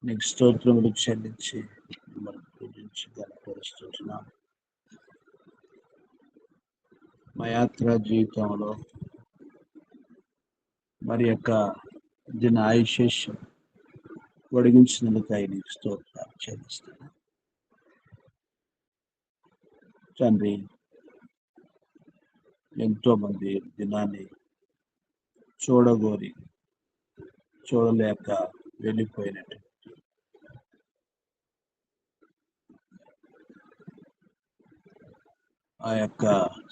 నీకు స్తోత్రములు చెల్లించి మిమ్మల్ని పూజించి గణపరుస్తున్నాం. మా యాత్ర జీవితంలో మరి యొక్క దిన ఆయుషేషం పొడిగించినందుకై నీకు స్తోత్రాలు చెల్లిస్తున్నాం తండ్రి. ఎంతో మంది దినాన్ని చూడగోరి చూడలేక వెళ్ళిపోయినట్టు ఆ యొక్క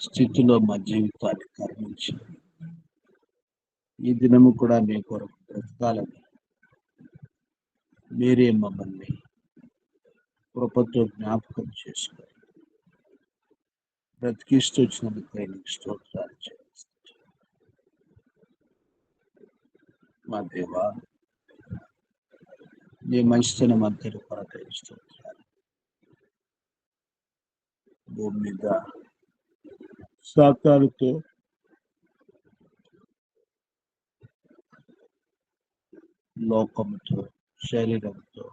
స్థితిలో మా జీవితాన్ని కరుణించి ఈ దినము కూడా మీ కొరకు బ్రతకాలని మీరే మమ్మల్ని కృపతో జ్ఞాపకం చేసుకొని బ్రతికిస్తూ వచ్చినందుకై నీకు స్తోత్రాలు చెల్లిస్తున్నాం. మా దేవా, నీ మంచితనం అంతటి కొరకై స్తోత్రాలు. భూమి మీద సాతానుతో లోకముతో శరీరంతో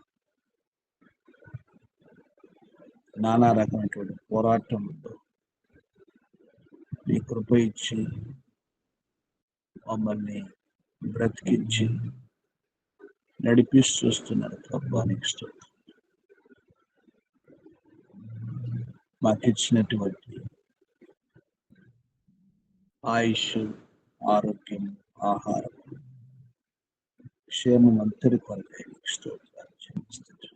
నానా రకమైనటువంటి పోరాటంలో మీ కృప ఇచ్చి మమ్మల్ని బ్రతికించి నడిపిస్తూ వస్తున్నారు ప్రభానికి స్తోత్రం. మాకిచ్చినటువంటి ఆయుష్, ఆరోగ్యం, ఆహారం, క్షేమం అంతటి కొరకై నీకు స్తోత్రాలు చెల్లిస్తున్నాం.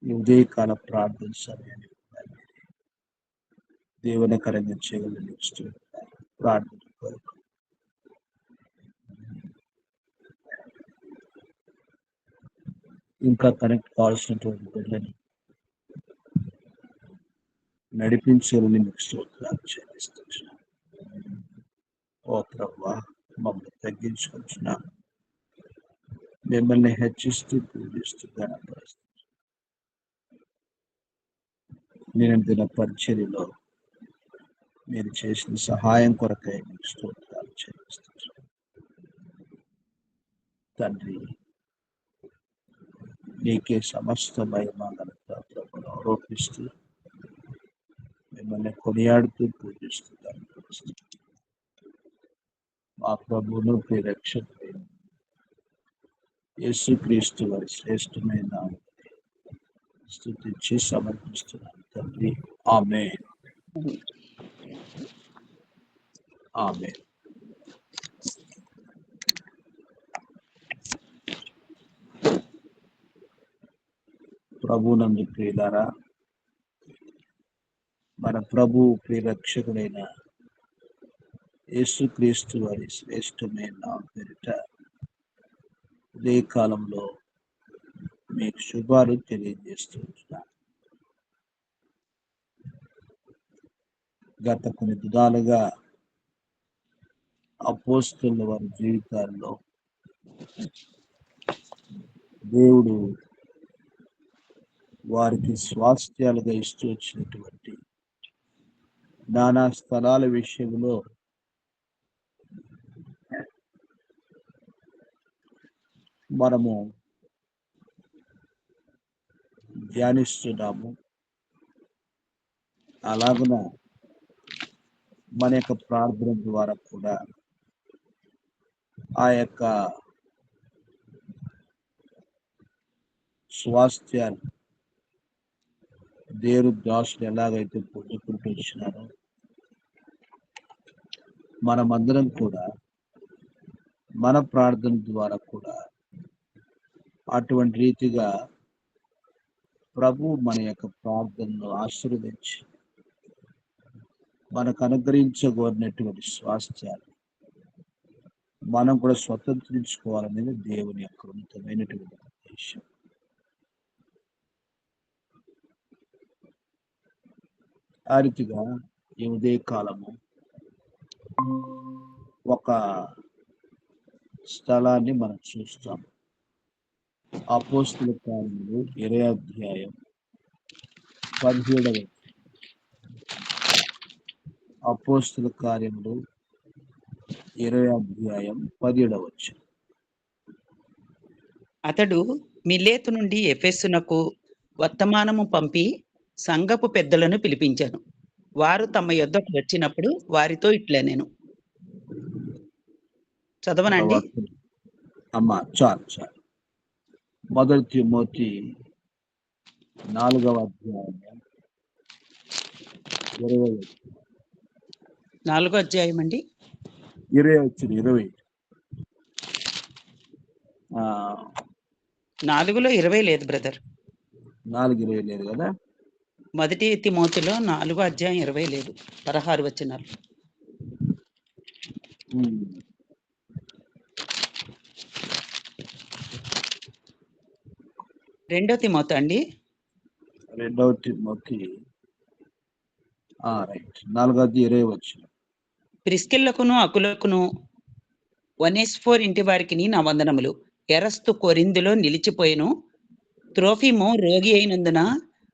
ఈ ఉదయకాల ప్రార్థన సమయాన్ని దేవునికరంగా చేయగలని నీకు స్తోత్రాలు. ప్రార్థన కొరకు ఇంకా కనెక్ట్ కావాల్సినటువంటి బిడ్డలని నడిపించాలని మీకు స్తోత్రాలు చెల్లిస్తున్నాం. ఓ ప్రభువా, మమ్మల్ని తగ్గించుకుంటున్నాం, మిమ్మల్ని హెచ్చిస్తూ పూజిస్తూ గణపరుస్తూ నేను దిన పరిచర్యలో మీరు చేసిన సహాయం కొరకై మీకు స్తోత్రాలు చెల్లిస్తున్నాం. తండ్రి, నీకే సమస్త మహిమ ఘనత ప్రభువును ఆరోపిస్తూ మిమ్మల్ని కొనియాడుతూ పూజిస్తూ గణపరుస్తున్నాం. మా ప్రభువును ప్రియరక్షకుడైన యేసుక్రీస్తు వారి శ్రేష్టమైన నామములో స్తుతించి సమర్పిస్తున్నాను తండ్రి. ఆమేన్. ఆమేన్. ప్రభువునందు ప్రియులారా, మన ప్రభు ప్రియరక్షకుడైన యేసుక్రీస్తు వారి శ్రేష్టమైన నామం పేరిట ఉదయ కాలంలో మీకు శుభాలు తెలియజేస్తున్నాను. గత కొన్ని దినాలుగా అపోస్తలుల వారి జీవితాల్లో దేవుడు వారికి స్వాస్థ్యాలుగా ఇస్తూ వచ్చినటువంటి నానా స్థలాల విషయంలో మనము ధ్యానిస్తున్నాము. అలాగున మన యొక్క ప్రార్థన ద్వారా కూడా ఆ యొక్క స్వాస్థ్యాలు దేవుడు దాసులు ఎలాగైతే పొందుకుంటూ వచ్చినారో మనమందరం కూడా మన ప్రార్థన ద్వారా కూడా అటువంటి రీతిగా ప్రభు మన యొక్క ప్రార్థనను ఆశీర్వదించి మనకు అనుగ్రహించగోరినటువంటి స్వాస్థ్యాలు మనం కూడా స్వతంత్రించుకోవాలనేది దేవుని యొక్క ఉన్నతమైనటువంటి ఉద్దేశం. ఆ రీతిగా ఈ ఉదయ కాలము ఒక స్థలాన్ని మనం చూస్తాం. అపోస్తలుల కార్యములు 20వ అధ్యాయం 17వ. అపోస్తలుల కార్యములు 20వ అధ్యాయం 17వ వచనం. అతడు మిలేతు నుండి ఎఫెసునకు వర్తమానము పంపి సంఘపు పెద్దలను పిలిపించాను. వారు తమ యొద్దకు వచ్చినప్పుడు వారితో ఇట్లనెను. చదవనండి? తర్వాత అమ్మా చాలు. మొదటి తిమోతి 4వ అధ్యాయం 20 4వ అధ్యాయం అండి. 20 4లో 20 లేదు బ్రదర్. 4:20 లేదు కదా? మొదటి తిమోతిలో 4వ అధ్యాయం 20 లేదు, 16 వచనాలు. రెండో తిమోతి అండి. 2వ తిమోతి రైట్ 4:20 వచ్చిన. ప్రిస్కిల్లకును అకులకును ఒనేస్ఫోర్ ఇంటి వారికి నా వందనములు. ఎరస్తు కొరింథులో నిలిచిపోయిను. త్రోఫిము రోగి అయినందున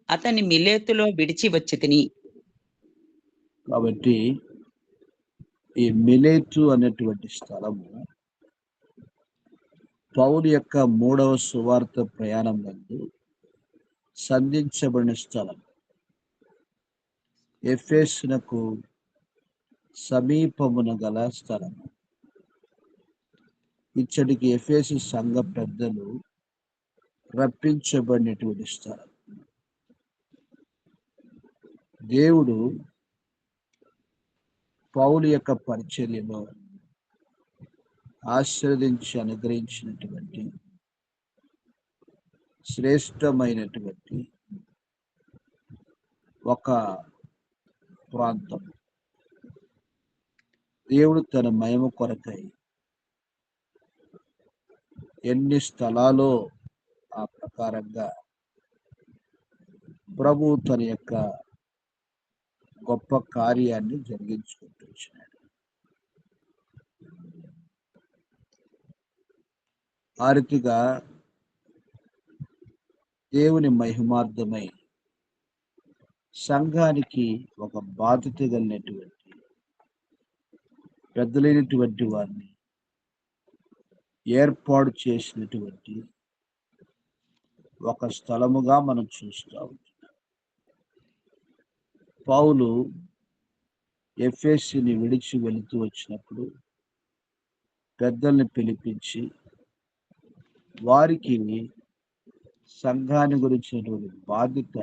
అతన్ని మిలేతులో విడిచి వచ్చి తిని. కాబట్టి ఈ మిలేతు అనేటువంటి స్థలము పౌలు యొక్క 3వ సువార్త ప్రయాణం నందు సంధించబడిన స్థలం. ఎఫెసునకు సమీపమున గల స్థలము. ఇచ్చటికి ఎఫెసు సంఘ పెద్దలు రప్పించబడినటువంటి స్థలం. దేవుడు పౌలు యొక్క పరిచర్యలో ఆశీర్వదించి అనుగ్రహించినటువంటి శ్రేష్టమైనటువంటి ఒక ప్రాంతం. దేవుడు తన మహిమ కొరకై ఎన్ని స్థలాలో ఆ ప్రకారంగా ప్రభు తన యొక్క గొప్ప కార్యాన్ని జరిగించుకుంటూ వచ్చినాడు. ఆ రీతిగా దేవుని మహిమార్థమై సంఘానికి ఒక బాధ్యత కలిగినటువంటి పెద్దలైనటువంటి వారిని ఏర్పాటు చేసినటువంటి ఒక స్థలముగా మనం చూస్తూ ఉంటున్నాం. పౌలు ఎఫెసుని విడిచి వెళుతూ వచ్చినప్పుడు పెద్దల్ని పిలిపించి వారికి సంఘాన్ని గురించినటువంటి బాధ్యత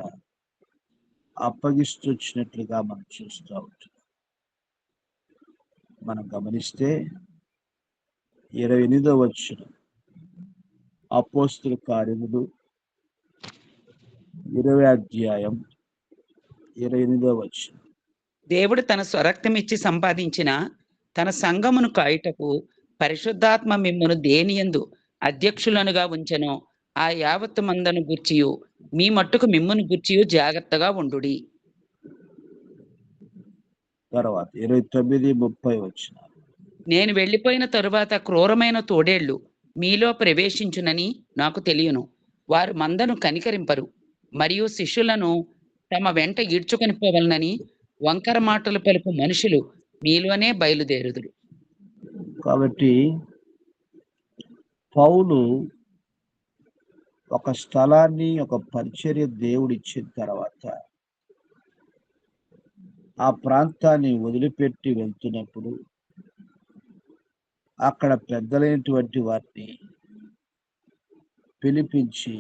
అప్పగిస్తూ వచ్చినట్లుగా మనం చూస్తూ ఉంటున్నాం. మనం గమనిస్తే 28వ వచనం, అపోస్తుల కార్యములు 20వ అధ్యాయం 28వ వచనం. దేవుడు తన స్వరక్తమిచ్చి సంపాదించిన తన సంఘమును కాయుటకు పరిశుద్ధాత్మ మిమ్మును దేనియందు అధ్యక్షులనుగా ఉంచెనో ఆ యావత్తు మందను గూర్చియు మీ మట్టుకు మిమ్మును గూర్చియు జాగ్రత్తగా ఉండుడి. తర్వాత 29, 30 వచనం. నేను వెళ్ళిపోయిన తరువాత క్రూరమైన తోడేళ్లు మీలో ప్రవేశించునని నాకు తెలియను. వారు మందను కనికరింపరు, మరియు శిష్యులను తమ వెంట ఈడ్చుకొని పోవలనని వంకర మాటలు పలుకు మనుషులు మీలోనే బయలుదేరుదురు. కాబట్టి పౌలు ఒక స్థలాన్ని, ఒక పరిచర్య దేవుడు ఇచ్చిన తర్వాత ఆ ప్రాంతాన్ని వదిలిపెట్టి వెళ్తున్నప్పుడు అక్కడ పెద్దలైనటువంటి వారిని పిలిపించి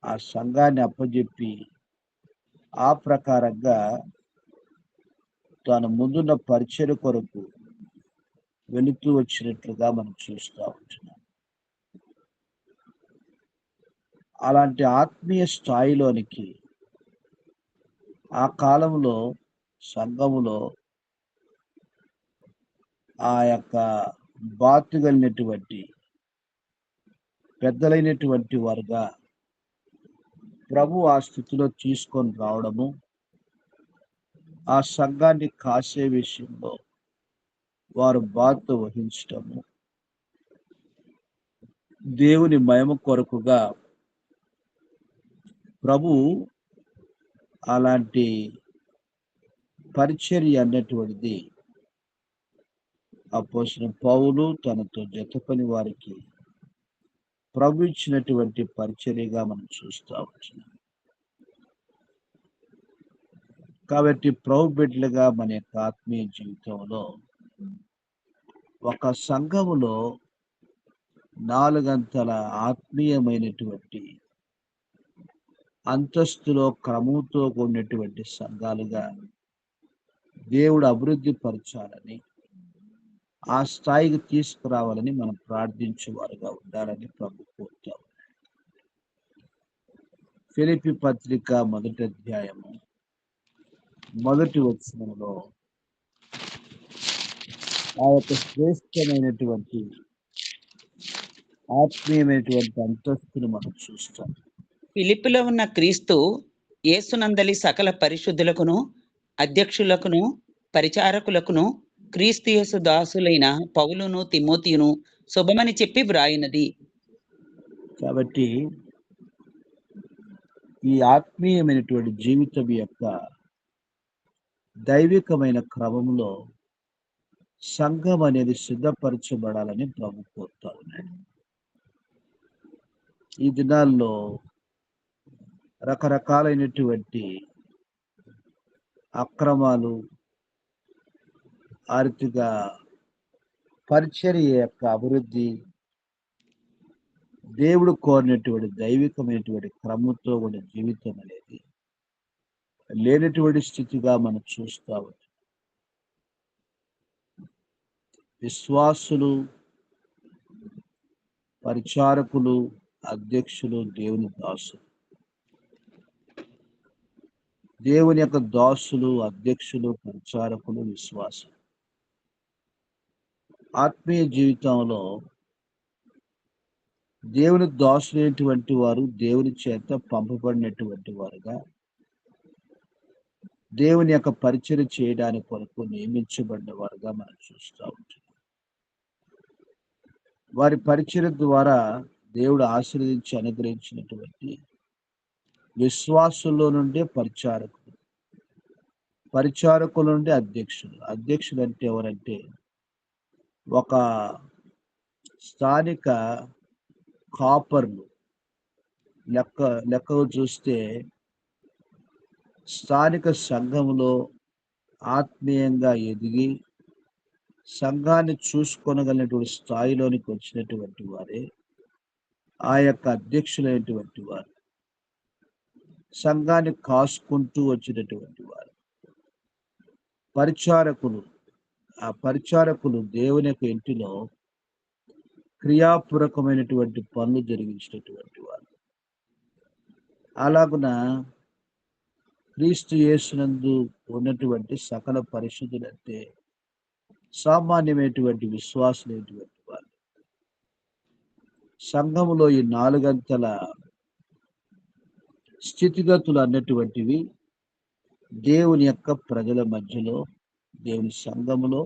ఆ సంఘాన్ని అప్పజెప్పి ఆ ప్రకారంగా తాను ముందున్న పరిచర్య కొరకు వెళుతూ వచ్చినట్లుగా మనం చూస్తూ ఉంటున్నాం. అలాంటి ఆత్మీయ స్థాయిలోనికి ఆ కాలంలో సంఘములో ఆ యొక్క బాధ్యత కలిగినటువంటి పెద్దలైనటువంటి వారుగా ప్రభు ఆ స్థితిలో తీసుకొని రావడము, ఆ సంఘాన్ని కాసే విషయంలో వారు బాధ్యత వహించటము, దేవుని మహిమ కొరకుగా ప్రభు అలాంటి పరిచర్య అన్నటువంటిది అపోస్తలుడైన పౌలు తనతో జత పని వారికి ప్రభు ఇచ్చినటువంటి పరిచర్యగా మనం చూస్తూ ఉంటున్నాం. కాబట్టి ప్రభు బిడ్డలుగా మన యొక్క ఆత్మీయ జీవితంలో ఒక సంఘములో 4 అంతల ఆత్మీయమైనటువంటి అంతస్తులో క్రమంతో కూడినటువంటి సంఘాలుగా దేవుడు అభివృద్ధి పరచాలని, ఆ స్థాయికి తీసుకురావాలని మనం ప్రార్థించేవారుగా ఉండాలని ప్రభు కోరుతాం. ఫిలిప్పీ పత్రిక 1వ అధ్యాయము 1వ వచనంలో ఆ యొక్క శ్రేష్టమైనటువంటి ఆత్మీయమైనటువంటి అంతస్తును మనం చూస్తాం. ఫిలిప్పులో ఉన్న క్రీస్తు యేసునందలి సకల పరిశుద్ధులకును, అధ్యక్షులకును, పరిచారకులకును, క్రీస్తు యేసు దాసులైన పౌలును, తిమోతియును శుభమని చెప్పి వ్రాయినది. కాబట్టి ఈ ఆత్మీయమైనటువంటి జీవితం యొక్క దైవికమైన క్రమంలో సంఘం అనేది సిద్ధపరచబడాలని ప్రభు కోరుతా ఉన్నాడు. ఈ దినాల్లో రకరకాలైనటువంటి అక్రమాలు, ఆర్థిక పరిచర్య యొక్క అభివృద్ధి, దేవుడు కోరినటువంటి దైవికమైనటువంటి క్రమంతో ఉన్న జీవితం అనేది లేనటువంటి స్థితిగా మనం చూస్తూ ఉంటాం. విశ్వాసులు, పరిచారకులు, అధ్యక్షులు దేవుని దాసులు. దేవుని యొక్క దాసులు, అధ్యక్షులు, పరిచారకులు, విశ్వాసులు ఆత్మీయ జీవితంలో దేవుని దాసులైనటువంటి వారు దేవుని చేత పంపబడినటువంటి వారుగా దేవుని యొక్క పరిచర్య చేయడానికి కొరకు నియమించబడిన వారుగా మనం చూస్తూ ఉంటాం. వారి పరిచర్య ద్వారా దేవుడు ఆశీర్వదించి అనుగ్రహించినటువంటి విశ్వాసుల్లో నుండి పరిచారకులు, పరిచారకుల నుండి అధ్యక్షులు. అధ్యక్షులు అంటే ఎవరంటే ఒక స్థానిక కాపర్లు. లెక్క చూస్తే స్థానిక సంఘంలో ఆత్మీయంగా ఎదిగి సంఘాన్ని చూసుకొనగలిగినటువంటి స్థాయిలోనికి వచ్చినటువంటి వారే ఆ యొక్క అధ్యక్షులైనటువంటి వారు. సంఘాన్ని కాసుకుంటూ వచ్చినటువంటి వారు పరిచారకులు. ఆ పరిచారకులు దేవుని యొక్క ఇంటిలో క్రియాపూర్వకమైనటువంటి పనులు జరిగించినటువంటి వారు. అలాగున క్రీస్తు యేసునందు ఉన్నటువంటి సకల పరిశుద్ధులంటే సామాన్యమైనటువంటి విశ్వాసులైనటువంటి వారు. సంఘములో ఈ 4 అంతల స్థితిగతులు అన్నటువంటివి దేవుని యొక్క ప్రజల మధ్యలో, దేవుని సంఘములో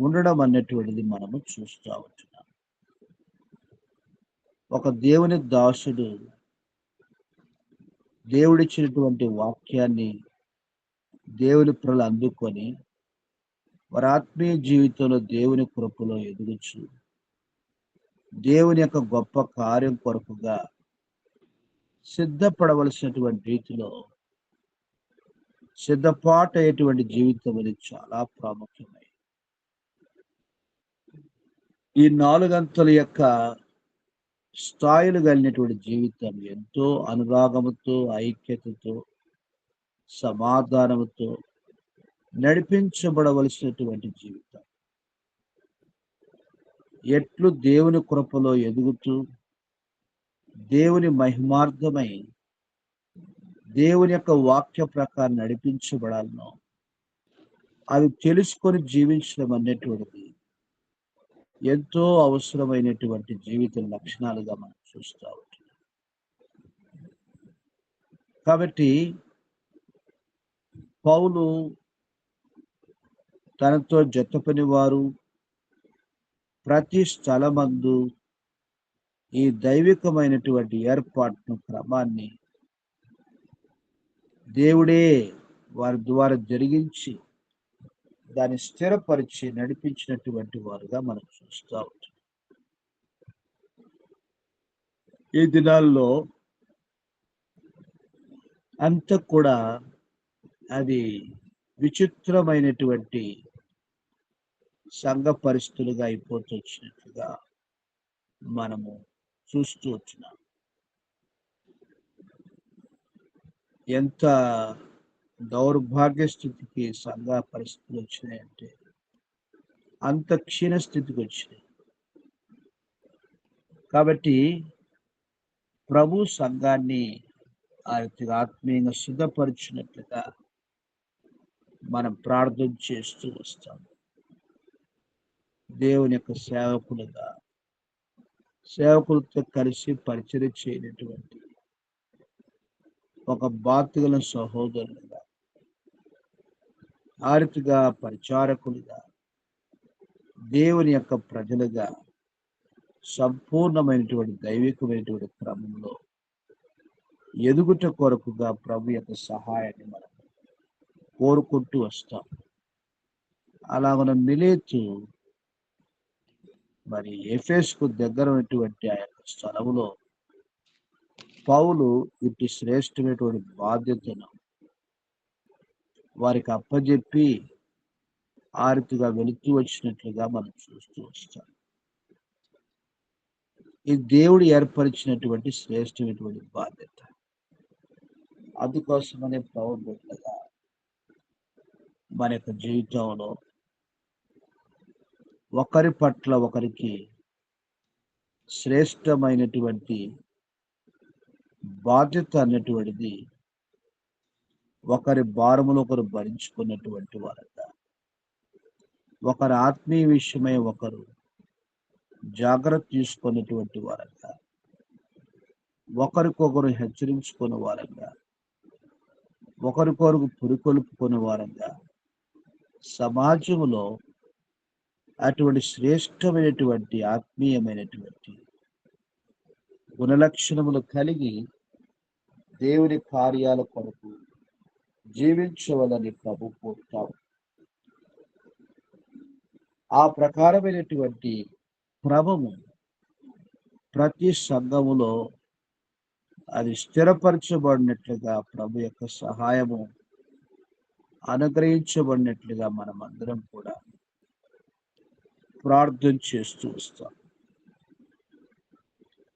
ఉండడం అన్నటువంటిది మనము చూస్తూ ఉంటున్నాం. ఒక దేవుని దాసుడు దేవుడిచ్చినటువంటి వాక్యాన్ని దేవుని ప్రజలు అందుకొని వారి ఆత్మీయ జీవితంలో దేవుని కృపలో ఎదుగుచు దేవుని యొక్క గొప్ప కార్యం కొరకుగా సిద్ధపడవలసినటువంటి రీతిలో సిద్ధపాటు అయ్యేటువంటి జీవితం అనేది చాలా ప్రాముఖ్యమైనది. ఈ 4 అంతల యొక్క స్థాయిలు కలిగినటువంటి జీవితం ఎంతో అనురాగముతో, ఐక్యతతో, సమాధానముతో నడిపించబడవలసినటువంటి జీవితం. ఎట్లు దేవుని కృపలో ఎదుగుతూ దేవుని మహిమార్థమై దేవుని యొక్క వాక్య ప్రకారం నడిపించబడాలనో అది తెలుసుకొని జీవించడం అనేటువంటిది ఎంతో అవసరమైనటువంటి జీవిత లక్షణాలుగా మనం చూస్తూ ఉంటాం. కాబట్టి పౌలు తనతో జతపని వారు ప్రతి స్థలమందు ఈ దైవికమైనటువంటి ఏర్పాటును, క్రమాన్ని దేవుడే వారి ద్వారా జరిగించి దాన్ని స్థిరపరిచి నడిపించినటువంటి వారుగా మనం చూస్తూ ఉంటాం. ఈ దినాల్లో అంత కూడా అది విచిత్రమైనటువంటి సంఘ పరిస్థితులుగా అయిపోతొచ్చినట్లుగా మనము చూస్తూ వచ్చినాం. ఎంత దౌర్భాగ్య స్థితికి సంఘ పరిస్థితులు వచ్చినాయంటే అంత క్షీణ స్థితికి వచ్చినాయి. కాబట్టి ప్రభు సంఘాన్ని ఆత్మీయంగా సిద్ధపరిచినట్లుగా మనం ప్రార్థన చేస్తూ వస్తాం. దేవుని యొక్క సేవకులతో కలిసి పరిచయం చేయనటువంటి ఒక బాధ్యతల సహోదరులుగా, ఆరితిగా పరిచారకులుగా, దేవుని యొక్క ప్రజలుగా సంపూర్ణమైనటువంటి దైవికమైనటువంటి క్రమంలో ఎదుగుట కొరకుగా ప్రభు యొక్క సహాయాన్ని మనం కోరుకుంటూ వస్తాం. అలాగన మిలేతు మరి ఎఫెసుకు దగ్గర ఉన్నటువంటి ఆ యొక్క స్థలములో పౌలు ఇటు శ్రేష్టమైనటువంటి బాధ్యతను వారికి అప్పజెప్పి ఆరితిగా వెళుతూ వచ్చినట్లుగా మనం చూస్తూ వస్తాం. ఇది దేవుడు ఏర్పరిచినటువంటి శ్రేష్టమైనటువంటి బాధ్యత. అందుకోసమనే పౌలు బిడ్డగా మన యొక్క జీవితంలో ఒకరి పట్ల ఒకరికి శ్రేష్టమైనటువంటి బాధ్యత అన్నటువంటిది ఒకరి భారములు ఒకరు భరించుకున్నటువంటి వారంగా, ఒకరి ఆత్మీయ విషయమై ఒకరు జాగ్రత్త తీసుకున్నటువంటి వారంగా, ఒకరికొకరు హెచ్చరించుకున్న వారంగా, ఒకరికొరకు పురికొల్పుకున్న వారంగా సమాజంలో అటువంటి శ్రేష్టమైనటువంటి ఆత్మీయమైనటువంటి గుణలక్షణములు కలిగి దేవుని కార్యాల కొరకు జీవించవలని ప్రభు కోరుతారు. ఆ ప్రకారమైనటువంటి క్రమము ప్రతి సంఘములో అది స్థిరపరచబడినట్లుగా ప్రభు యొక్క సహాయము అనుగ్రహించబడినట్లుగా మనమందరం కూడా ప్రార్థన చేస్తూ వస్తాం.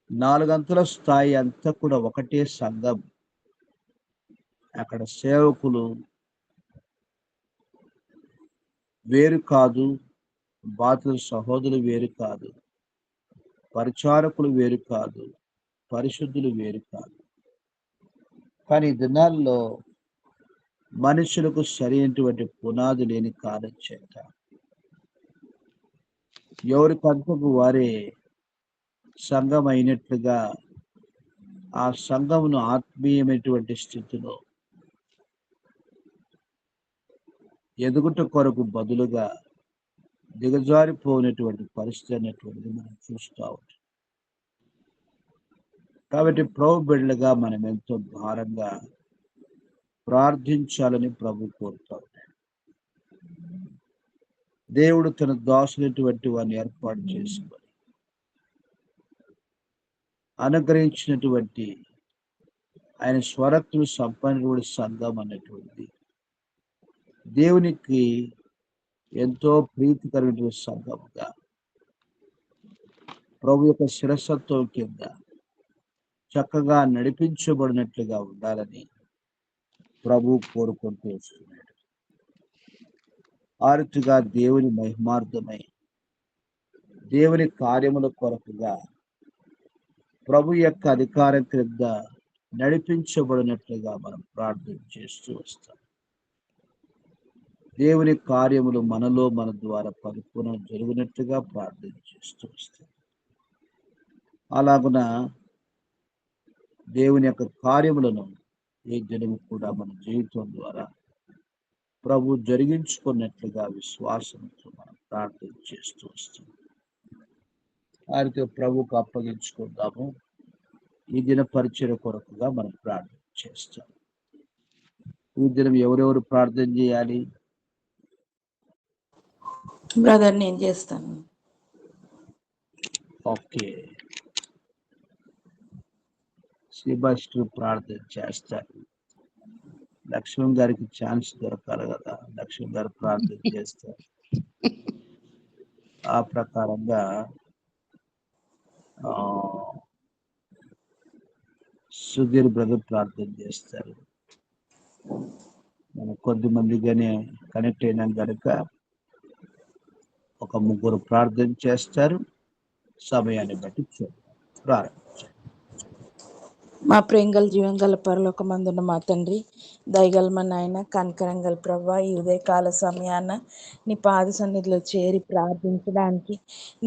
4 అంతల స్థాయి అంతా కూడా ఒకటే సంఘం. అక్కడ సేవకులు వేరు కాదు, బాధితుల సహోదరులు వేరు కాదు, పరిచారకులు వేరు కాదు, పరిశుద్ధులు వేరు కాదు. కానీ ఈ దినాల్లో మనుషులకు సరైనటువంటి పునాది లేని కాలం చేత ఎవరికంతకు వారే సంఘం అయినట్లుగా ఆ సంఘమును ఆత్మీయమైనటువంటి స్థితిలో ఎదుగుట కొరకు బదులుగా దిగజారిపోయినటువంటి పరిస్థితి అనేటువంటిది మనం చూస్తూ ఉంటాం. కాబట్టి ప్రభు బిడ్డలుగా మనం ఎంతో భారంగా ప్రార్థించాలని ప్రభు కోరుతా ఉంటాడు. దేవుడు తన దాసులైనటువంటి వారిని ఏర్పాటు చేసుకొని అనుగ్రహించినటువంటి ఆయన స్వరక్తులు సంపన్నటువంటి సంఘం అన్నటువంటి దేవునికి ఎంతో ప్రీతికరమైనటువంటి సంఘముగా ప్రభు యొక్క శిరస్సత్వం కింద చక్కగా నడిపించబడినట్లుగా ఉండాలని ప్రభు కోరుకుంటూ వస్తున్నాడు. ఆరుతుగా దేవుని మహిమార్థమై దేవుని కార్యముల కొరకుగా ప్రభు యొక్క అధికారం క్రింద నడిపించబడినట్లుగా మనం ప్రార్థన చేస్తూ వస్తాం. దేవుని కార్యములు మనలో మన ద్వారా పరిపూర్ణ జరిగినట్లుగా ప్రార్థన చేస్తూ వస్తాం. అలాగున దేవుని యొక్క కార్యములను ఈ దినము కూడా మన జీవితం ద్వారా ప్రభు జరిగించుకున్నట్లుగా విశ్వాసంతో మనం ప్రార్థన చేస్తూ వస్తాం. వారితో ప్రభుకు అప్పగించుకుందాము. ఈ దిన పరిచయ కొరకుగా మనం ప్రార్థన చేస్తాం. ఈ దినం ఎవరెవరు ప్రార్థన చేయాలి? బ్రదర్ నేను చేస్తాను. ఓకే. శ్రీభాష్లు ప్రార్థన చేస్తారు. లక్ష్మణ్ గారికి ఛాన్స్ దొరకాలి కదా, లక్ష్మణ్ గారు ప్రార్థన చేస్తారు. ఆ ప్రకారంగా సుధీర్ బ్రదర్ ప్రార్థన చేస్తారు. మనం కొద్ది మందిగానే కనెక్ట్ అయినాం కనుక ఒక ముగ్గురు ప్రార్థన చేస్తారు. సమయాన్ని బట్టి ప్రారంభించారు. మా ప్రేంగల జీవంగల పరలోకమందున్న మా తండ్రి, దయగల మా నాయన, కనకరంగల ప్రభా, ఈ ఉదయకాల సమయాన నీ పాద సన్నిధిలో చేరి ప్రార్థించడానికి,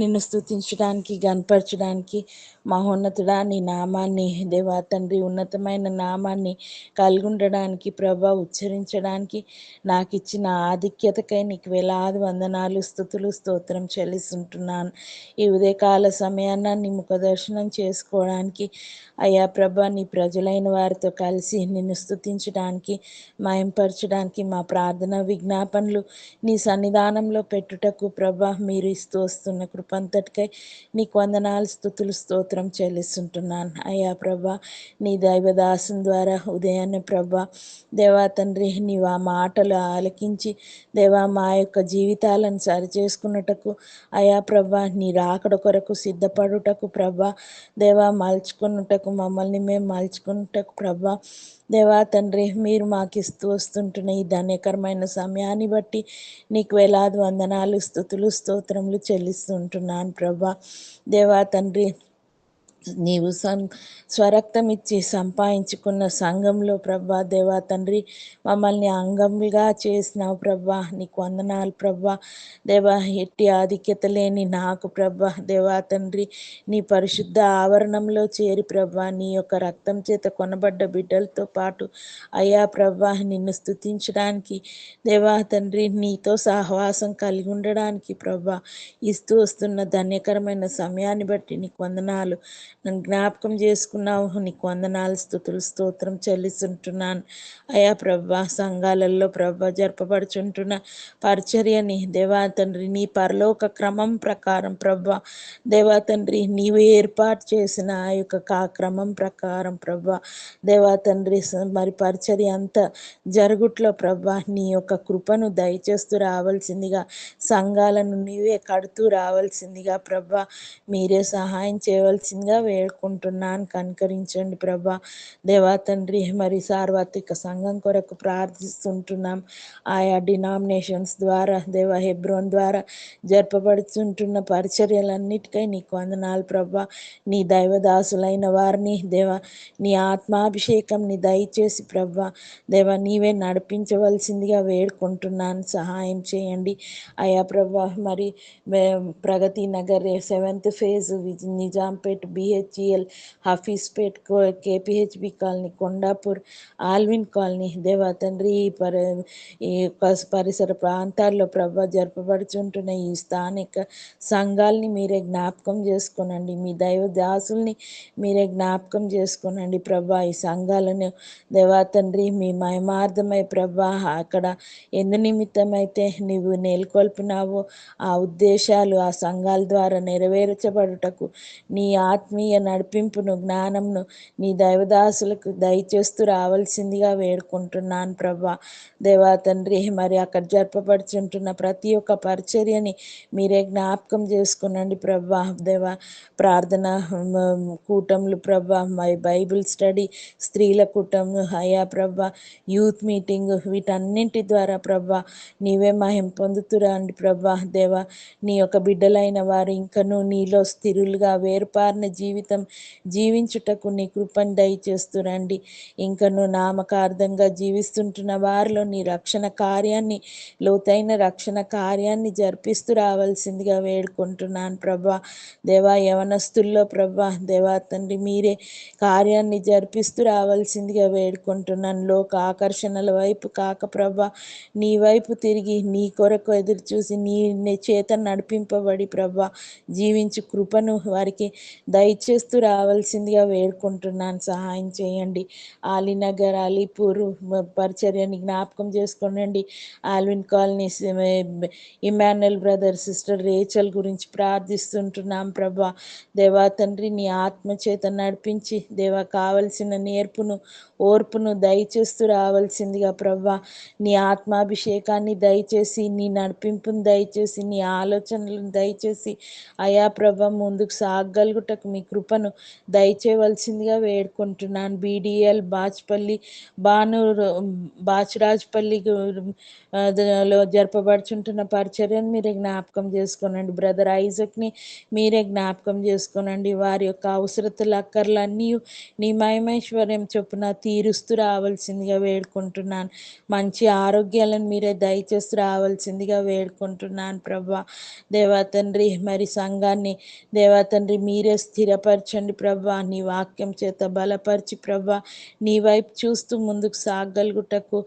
నిన్ను స్తుతించడానికి, గనపరచడానికి, మహోన్నతుడా నీ నామాన్ని, దేవా తండ్రి ఉన్నతమైన నామాన్ని కలిగి ఉండడానికి ప్రభా, ఉచ్చరించడానికి నాకు ఇచ్చిన ఆధిక్యతకై నీకు వేలాది వందనాలు, స్తుతులు, స్తోత్రం చెల్లిస్తుంటున్నాను. ఈ ఉదయకాల సమయాన నీ ముఖ దర్శనం చేసుకోవడానికి అయ్యా ప్రభా, నీ ప్రజలైన వారితో కలిసి నిన్ను స్తుతించడానికి, మయంపరచడానికి, మా ప్రార్థన విజ్ఞాపనలు నీ సన్నిధానంలో పెట్టుటకు ప్రభా మీరు ఇస్తూ వస్తున్న కృపంతటికై నీకు వందనాలు, స్తుతులు, స్తోత్రం చెల్లిస్తుంటున్నాను. అయ్యా ప్రభా, నీ దైవదాసం ద్వారా ఉదయాన్నే ప్రభా దేవా తండ్రి నీవు ఆ మాటలు ఆలకించి దేవా మా యొక్క జీవితాలను సరిచేసుకున్నటకు అయా ప్రభా నీ రాకడ కొరకు సిద్ధపడుటకు ప్రభా దేవా మలుచుకున్నటకు మమ్మల్ని మేము మలుచుకున్నటకు ప్రభా దేవా తండ్రి మీరు మాకు ఇస్తూ వస్తుంటున్న ఈ ధన్యకరమైన సమయాన్ని బట్టి నీకు వేలాది వందనాలు, స్తుతులు, స్తోత్రములు చెల్లిస్తుంటున్నాను ప్రభా దేవా తండ్రి. నీవు స్వరక్తం ఇచ్చి సంపాదించుకున్న సంఘంలో ప్రభా దేవా తండ్రి మమ్మల్ని అంగములుగా చేసినావు ప్రభా, నీకు వందనాలు ప్రభా దేవా. ఎట్టి ఆధిక్యత లేని నాకు ప్రభా దేవా తండ్రి నీ పరిశుద్ధ ఆవరణంలో చేరి ప్రభా నీ యొక్క రక్తం చేత కొనబడ్డ బిడ్డలతో పాటు అయ్యా ప్రభా నిన్ను స్తుతించడానికి దేవా తండ్రి నీతో సహవాసం కలిగి ఉండడానికి ప్రభా ఇస్తూ వస్తున్న ధన్యకరమైన సమయాన్ని బట్టి నీకు వందనాలు. నన్ను జ్ఞాపకం చేసుకున్నావు, నీకు వందనాలు, స్తుతులు, స్తోత్రం చెల్లిస్తుంటున్నాను. అయా ప్రభా సంఘాలలో ప్రభా జరపబడుచుంటున్న పరిచర్యని దేవా తండ్రి నీ పరలోక క్రమం ప్రకారం ప్రభా దేవా తండ్రి నీవు ఏర్పాటు చేసిన ఆ యొక్క క్రమం ప్రకారం ప్రభా దేవా తండ్రి మరి పరిచర్య అంతా జరుగుట్లో ప్రభా నీ యొక్క కృపను దయచేస్తూ రావాల్సిందిగా, సంఘాలను నీవే కడుతూ రావాల్సిందిగా ప్రభా మీరే సహాయం చేయవలసిందిగా వేడుకుంటున్నాను. కనికరించండి ప్రభా దేవా తండ్రి. మరి సార్వత్రిక సంఘం కొరకు ప్రార్థిస్తుంటున్నాం. ఆయా డినామినేషన్స్ ద్వారా దేవా హెబ్రోన్ ద్వారా జరపబడుతుంటున్న పరిచర్యలన్నిటికై నీకు వందనాలు ప్రభా. నీ దైవదాసులైన వారిని దేవా నీ ఆత్మాభిషేకం ని దయచేసి ప్రభా దేవా నీవే నడిపించవలసిందిగా వేడుకుంటున్నాను. సహాయం చేయండి అయా ప్రభా. మరి Pragathi Nagar 7th phase Nizampet BHEL Hafeezpet KPHB colony Kondapur Alwyn colony దేవా తండ్రి ఈ పరిసర ప్రాంతాల్లో ప్రభా జరపబడుచుంటున్న ఈ స్థానిక సంఘాలని మీరే జ్ఞాపకం చేసుకోనండి. మీ దైవ దాసుల్ని మీరే జ్ఞాపకం చేసుకోనండి ప్రభా. ఈ సంఘాలను దేవా తండ్రి మీ మహిమార్థమై ప్రభా అక్కడ ఎందు నిమిత్తమైతే నీవు నెలకొల్పినావో ఆ ఉద్దేశాలు ఆ సంఘాల ద్వారా నెరవేర్చబడుటకు నీ ఆత్మీయ నడిపింపును, జ్ఞానంను నీ దైవదాసులకు దయచేస్తూ రావాల్సిందిగా వేడుకుంటున్నాను ప్రభా దేవా తండ్రి. మరి అక్కడ జరపబడుచుంటున్న ప్రతి ఒక్క పరిచర్యని మీరే జ్ఞాపకం చేసుకునండి ప్రభా దేవా. ప్రార్థన కూటములు ప్రభా, మై బైబిల్ స్టడీ, స్త్రీల కూటము అయా ప్రభా, యూత్ మీటింగ్ వీటన్నింటి ద్వారా ప్రభా నీవే మహిమ పొందుతురండి ప్రభా దేవా. నీ యొక్క బిడ్డలైన వారు ఇంకను నీలో స్థిరులుగా వేరుపారిన జీవితం జీవించుటకు నీ కృపను దయచేస్తురండి. ఇంకను నామకార్థంగా జీవిస్తుంటున్న వారిలో నీ రక్షణ కార్యాన్ని, లోతైన రక్షణ కార్యాన్ని జరిపిస్తూ రావాల్సిందిగా వేడుకుంటున్నాను ప్రభా దేవా. యవనస్తుల్లో ప్రభా దేవా తండ్రి మీరే కార్యాన్ని జరిపిస్తూ రావాల్సిందిగా వేడుకుంటున్నాను. లోక ఆకర్షణల వైపు కాక ప్రభా నీ వైపు తిరిగి నీ కొరకు ఎదురు చూసి నీ చేత నడిపింపబడి ప్రభా జీవించు కృపను వారికి దయచేసి దయచేస్తూ రావాల్సిందిగా వేడుకుంటున్నాను. సహాయం చేయండి. ఆలీనగర్, అలీపూర్ పరిచర్యని జ్ఞాపకం చేసుకోనండి. Alwyn colony, Emmanuel brother sister Rachel గురించి ప్రార్థిస్తుంటున్నాం ప్రభా. దేవా తండ్రి, నీ ఆత్మ చేత నడిపించి దేవా కావలసిన నేర్పును ఓర్పును దయచేస్తూ రావాల్సిందిగా ప్రభా. నీ ఆత్మాభిషేకాన్ని దయచేసి, నీ నడిపింపును దయచేసి, నీ ఆలోచనలను దయచేసి అయా ప్రభ ముందుకు సాగలుగుటకు మీ కృపను దయచేయవలసిందిగా వేడుకుంటున్నాను. బీడిఎల్ బాచ్పల్లి బానూరు బాచిరాజపల్లి లో జరపబడుచుంటున్న పరిచర్యను మీరే జ్ఞాపకం చేసుకోనండి. బ్రదర్ ఐజక్ని మీరే జ్ఞాపకం చేసుకోనండి. వారి యొక్క అవసరతలు అక్కర్లన్నీ నీ మహిమైశ్వర్యం చొప్పున తీరుస్తూ రావాల్సిందిగా వేడుకుంటున్నాను. మంచి ఆరోగ్యాలను మీరే దయచేస్తూ రావాల్సిందిగా వేడుకుంటున్నాను ప్రభా. దేవా తండ్రి, మరి సంఘాన్ని దేవా తండ్రి మీరే స్థిరపరచండి ప్రభా. నీ వాక్యం చేత బలపరిచి ప్రభా, నీ వైపు చూస్తూ ముందుకు సాగలుగుటకు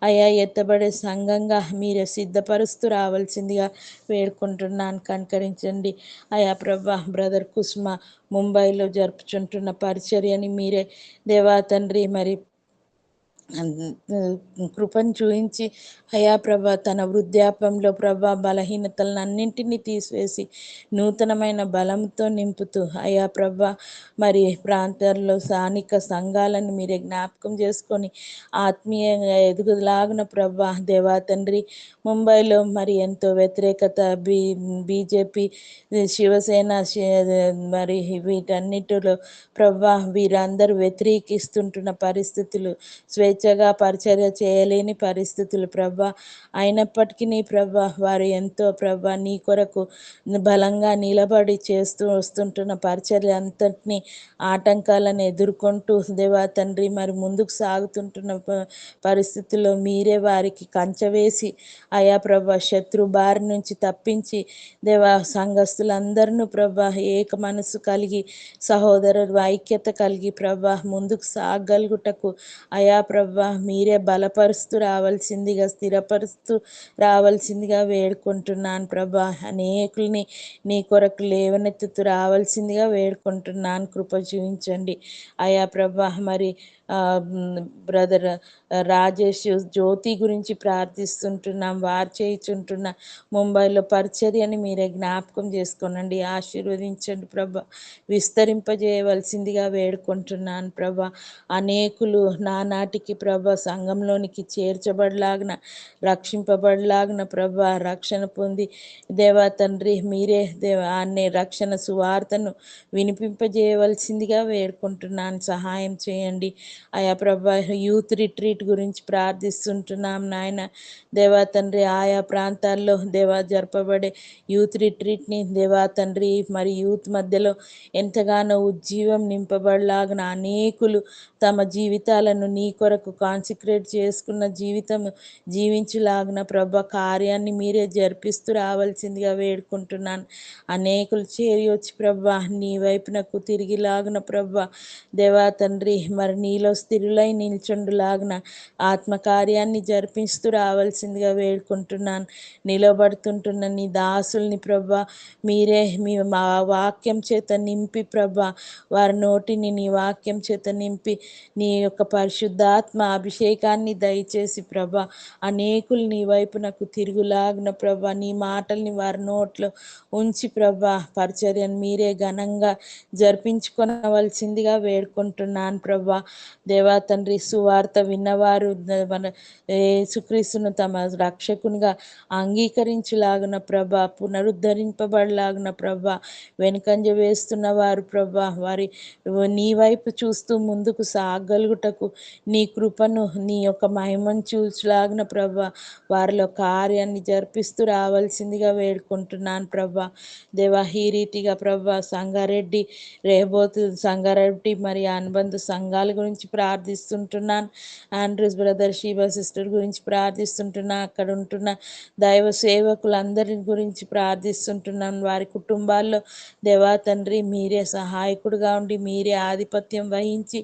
అయా ఎత్తబడే సంఘంగా మీరే సిద్ధపరుస్తూ రావాల్సిందిగా వేడుకుంటున్నాను. కనికరించండి అయా ప్రభా. బ్రదర్ కుస్మ ముంబైలో జరుపుచుంటున్న పరిచర్యని మీరే దేవా తండ్రి మరి కృపను చూయించి అయా ప్రభ తన వృద్ధాప్యంలో ప్రభ బలహీనతలను అన్నింటినీ తీసివేసి నూతనమైన బలంతో నింపుతూ అయా ప్రభ మరి ప్రాంతాల్లో స్థానిక సంఘాలను మీరే జ్ఞాపకం చేసుకొని ఆత్మీయంగా ఎదుగులాగిన ప్రభ దేవా తండ్రి. ముంబైలో మరి ఎంతో వ్యతిరేకత బీజేపీ శివసేన మరి వీటన్నిటిలో ప్రభా వీరందరూ వ్యతిరేకిస్తుంటున్న పరిస్థితులు, స్వేచ్ఛగా పరిచర్య చేయలేని పరిస్థితులు ప్రభా. అయినప్పటికీ నీ ప్రభా వారు ఎంతో ప్రభా నీ కొరకు బలంగా నిలబడి చేస్తూ వస్తుంటున్న పరిచర్య అంతటినీ ఆటంకాలను ఎదుర్కొంటూ దేవా తండ్రి మరి ముందుకు సాగుతుంటున్న పరిస్థితుల్లో మీరే వారికి కంచవేసి అయా ప్రభా శత్రు బారి నుంచి తప్పించి దేవా సంఘస్థులందరినూ ప్రభా ఏక మనసు కలిగి సహోదరుడు ఐక్యత కలిగి ప్రభా ముందుకు సాగలుగుటకు అయా ప్రభా మీరే బలపరుస్తూ రావాల్సిందిగా స్థిరపరుస్తూ రావాల్సిందిగా వేడుకుంటున్నాను ప్రభా. అనేకుల్ని నీ కొరకు లేవనెత్తుతూ రావాల్సిందిగా వేడుకుంటున్నాను. కృప చూపించండి అయా ప్రభా. మరి బ్రదర్ రాజేష్ జ్యోతి గురించి ప్రార్థిస్తుంటున్నాం. వారు చేయుచుంటున్న ముంబైలో పరిచర్యని మీరే జ్ఞాపకం చేసుకోనండి. ఆశీర్వదించండి ప్రభా. విస్తరింపజేయవలసిందిగా వేడుకుంటున్నాను ప్రభా. అనేకులు నానాటికి ప్రభా సంఘంలోనికి చేర్చబడలాగిన రక్షింపబడలాగిన ప్రభా రక్షణ పొంది దేవా తండ్రి మీరే అనే రక్షణ సువార్తను వినిపింపజేయవలసిందిగా వేడుకుంటున్నాను. సహాయం చేయండి ఆయా ప్రభా. యూత్ రిట్రీట్ గురించి ప్రార్థిస్తుంటున్నాం నాయన దేవా తండ్రి. ఆయా ప్రాంతాల్లో దేవా జరపబడే యూత్ రిట్రీట్ని దేవా తండ్రి మరి యూత్ మధ్యలో ఎంతగానో ఉజ్జీవం నింపబడలాగిన అనేకులు తమ జీవితాలను నీ కొరకు కాన్సిక్రేట్ చేసుకున్న జీవితం జీవించులాగిన ప్రభ కార్యాన్ని మీరే జరిపిస్తూ రావాల్సిందిగా వేడుకుంటున్నాను. అనేకులు చేరి వచ్చి ప్రభా నీ వైపునకు తిరిగిలాగిన ప్రభా దేవా తండ్రి మరి నీలో స్థిరులై నిల్చుండులాగిన ఆత్మకార్యాన్ని జరిపిస్తూ రావాల్సిందిగా వేడుకుంటున్నాను. నిలబడుతుంటున్న నీ దాసుల్ని ప్రభా మీరే మా వాక్యం చేత నింపి ప్రభా వారి నోటిని నీ వాక్యం చేత నింపి నీ యొక్క పరిశుద్ధాత్మ అభిషేకాన్ని దయచేసి ప్రభా అనేకులు నీ వైపునకు తిరుగులాగిన ప్రభా నీ మాటల్ని వారి నోట్లో ఉంచి ప్రభా పరిచర్యను మీరే ఘనంగా జరిపించుకొనవలసిందిగా వేడుకుంటున్నాను ప్రభా దేవా తండ్రి. సువార్త విన్నవారు మన యేసుక్రీస్తును తమ రక్షకునిగా అంగీకరించులాగున ప్రభా పునరుద్ధరింపబడలాగున ప్రభా వెనుకంజ వేస్తున్న వారు ప్రభా వారి నీ వైపు చూస్తూ ముందుకు సాగలుగుటకు నీ కృపను నీ యొక్క మహిమను చూచులాగిన ప్రభా వారిలో కార్యాన్ని జరిపిస్తూ రావాల్సిందిగా వేడుకుంటున్నాను ప్రభా దేవా. ఈ రీతిగా ప్రభా సంగారెడ్డి రేబోతు సంగారెడ్డి మరి అనుబంధ సంఘాల గురించి ప్రార్థిస్తుంటున్నాను. ఆండ్రూస్ బ్రదర్ శివ సిస్టర్ గురించి ప్రార్థిస్తుంటున్నా. అక్కడ ఉంటున్న దైవ సేవకులందరి గురించి ప్రార్థిస్తుంటున్నాను. వారి కుటుంబాల్లో దేవా తండ్రి మీరే సహాయకుడుగా ఉండి మీరే ఆధిపత్యం వహించి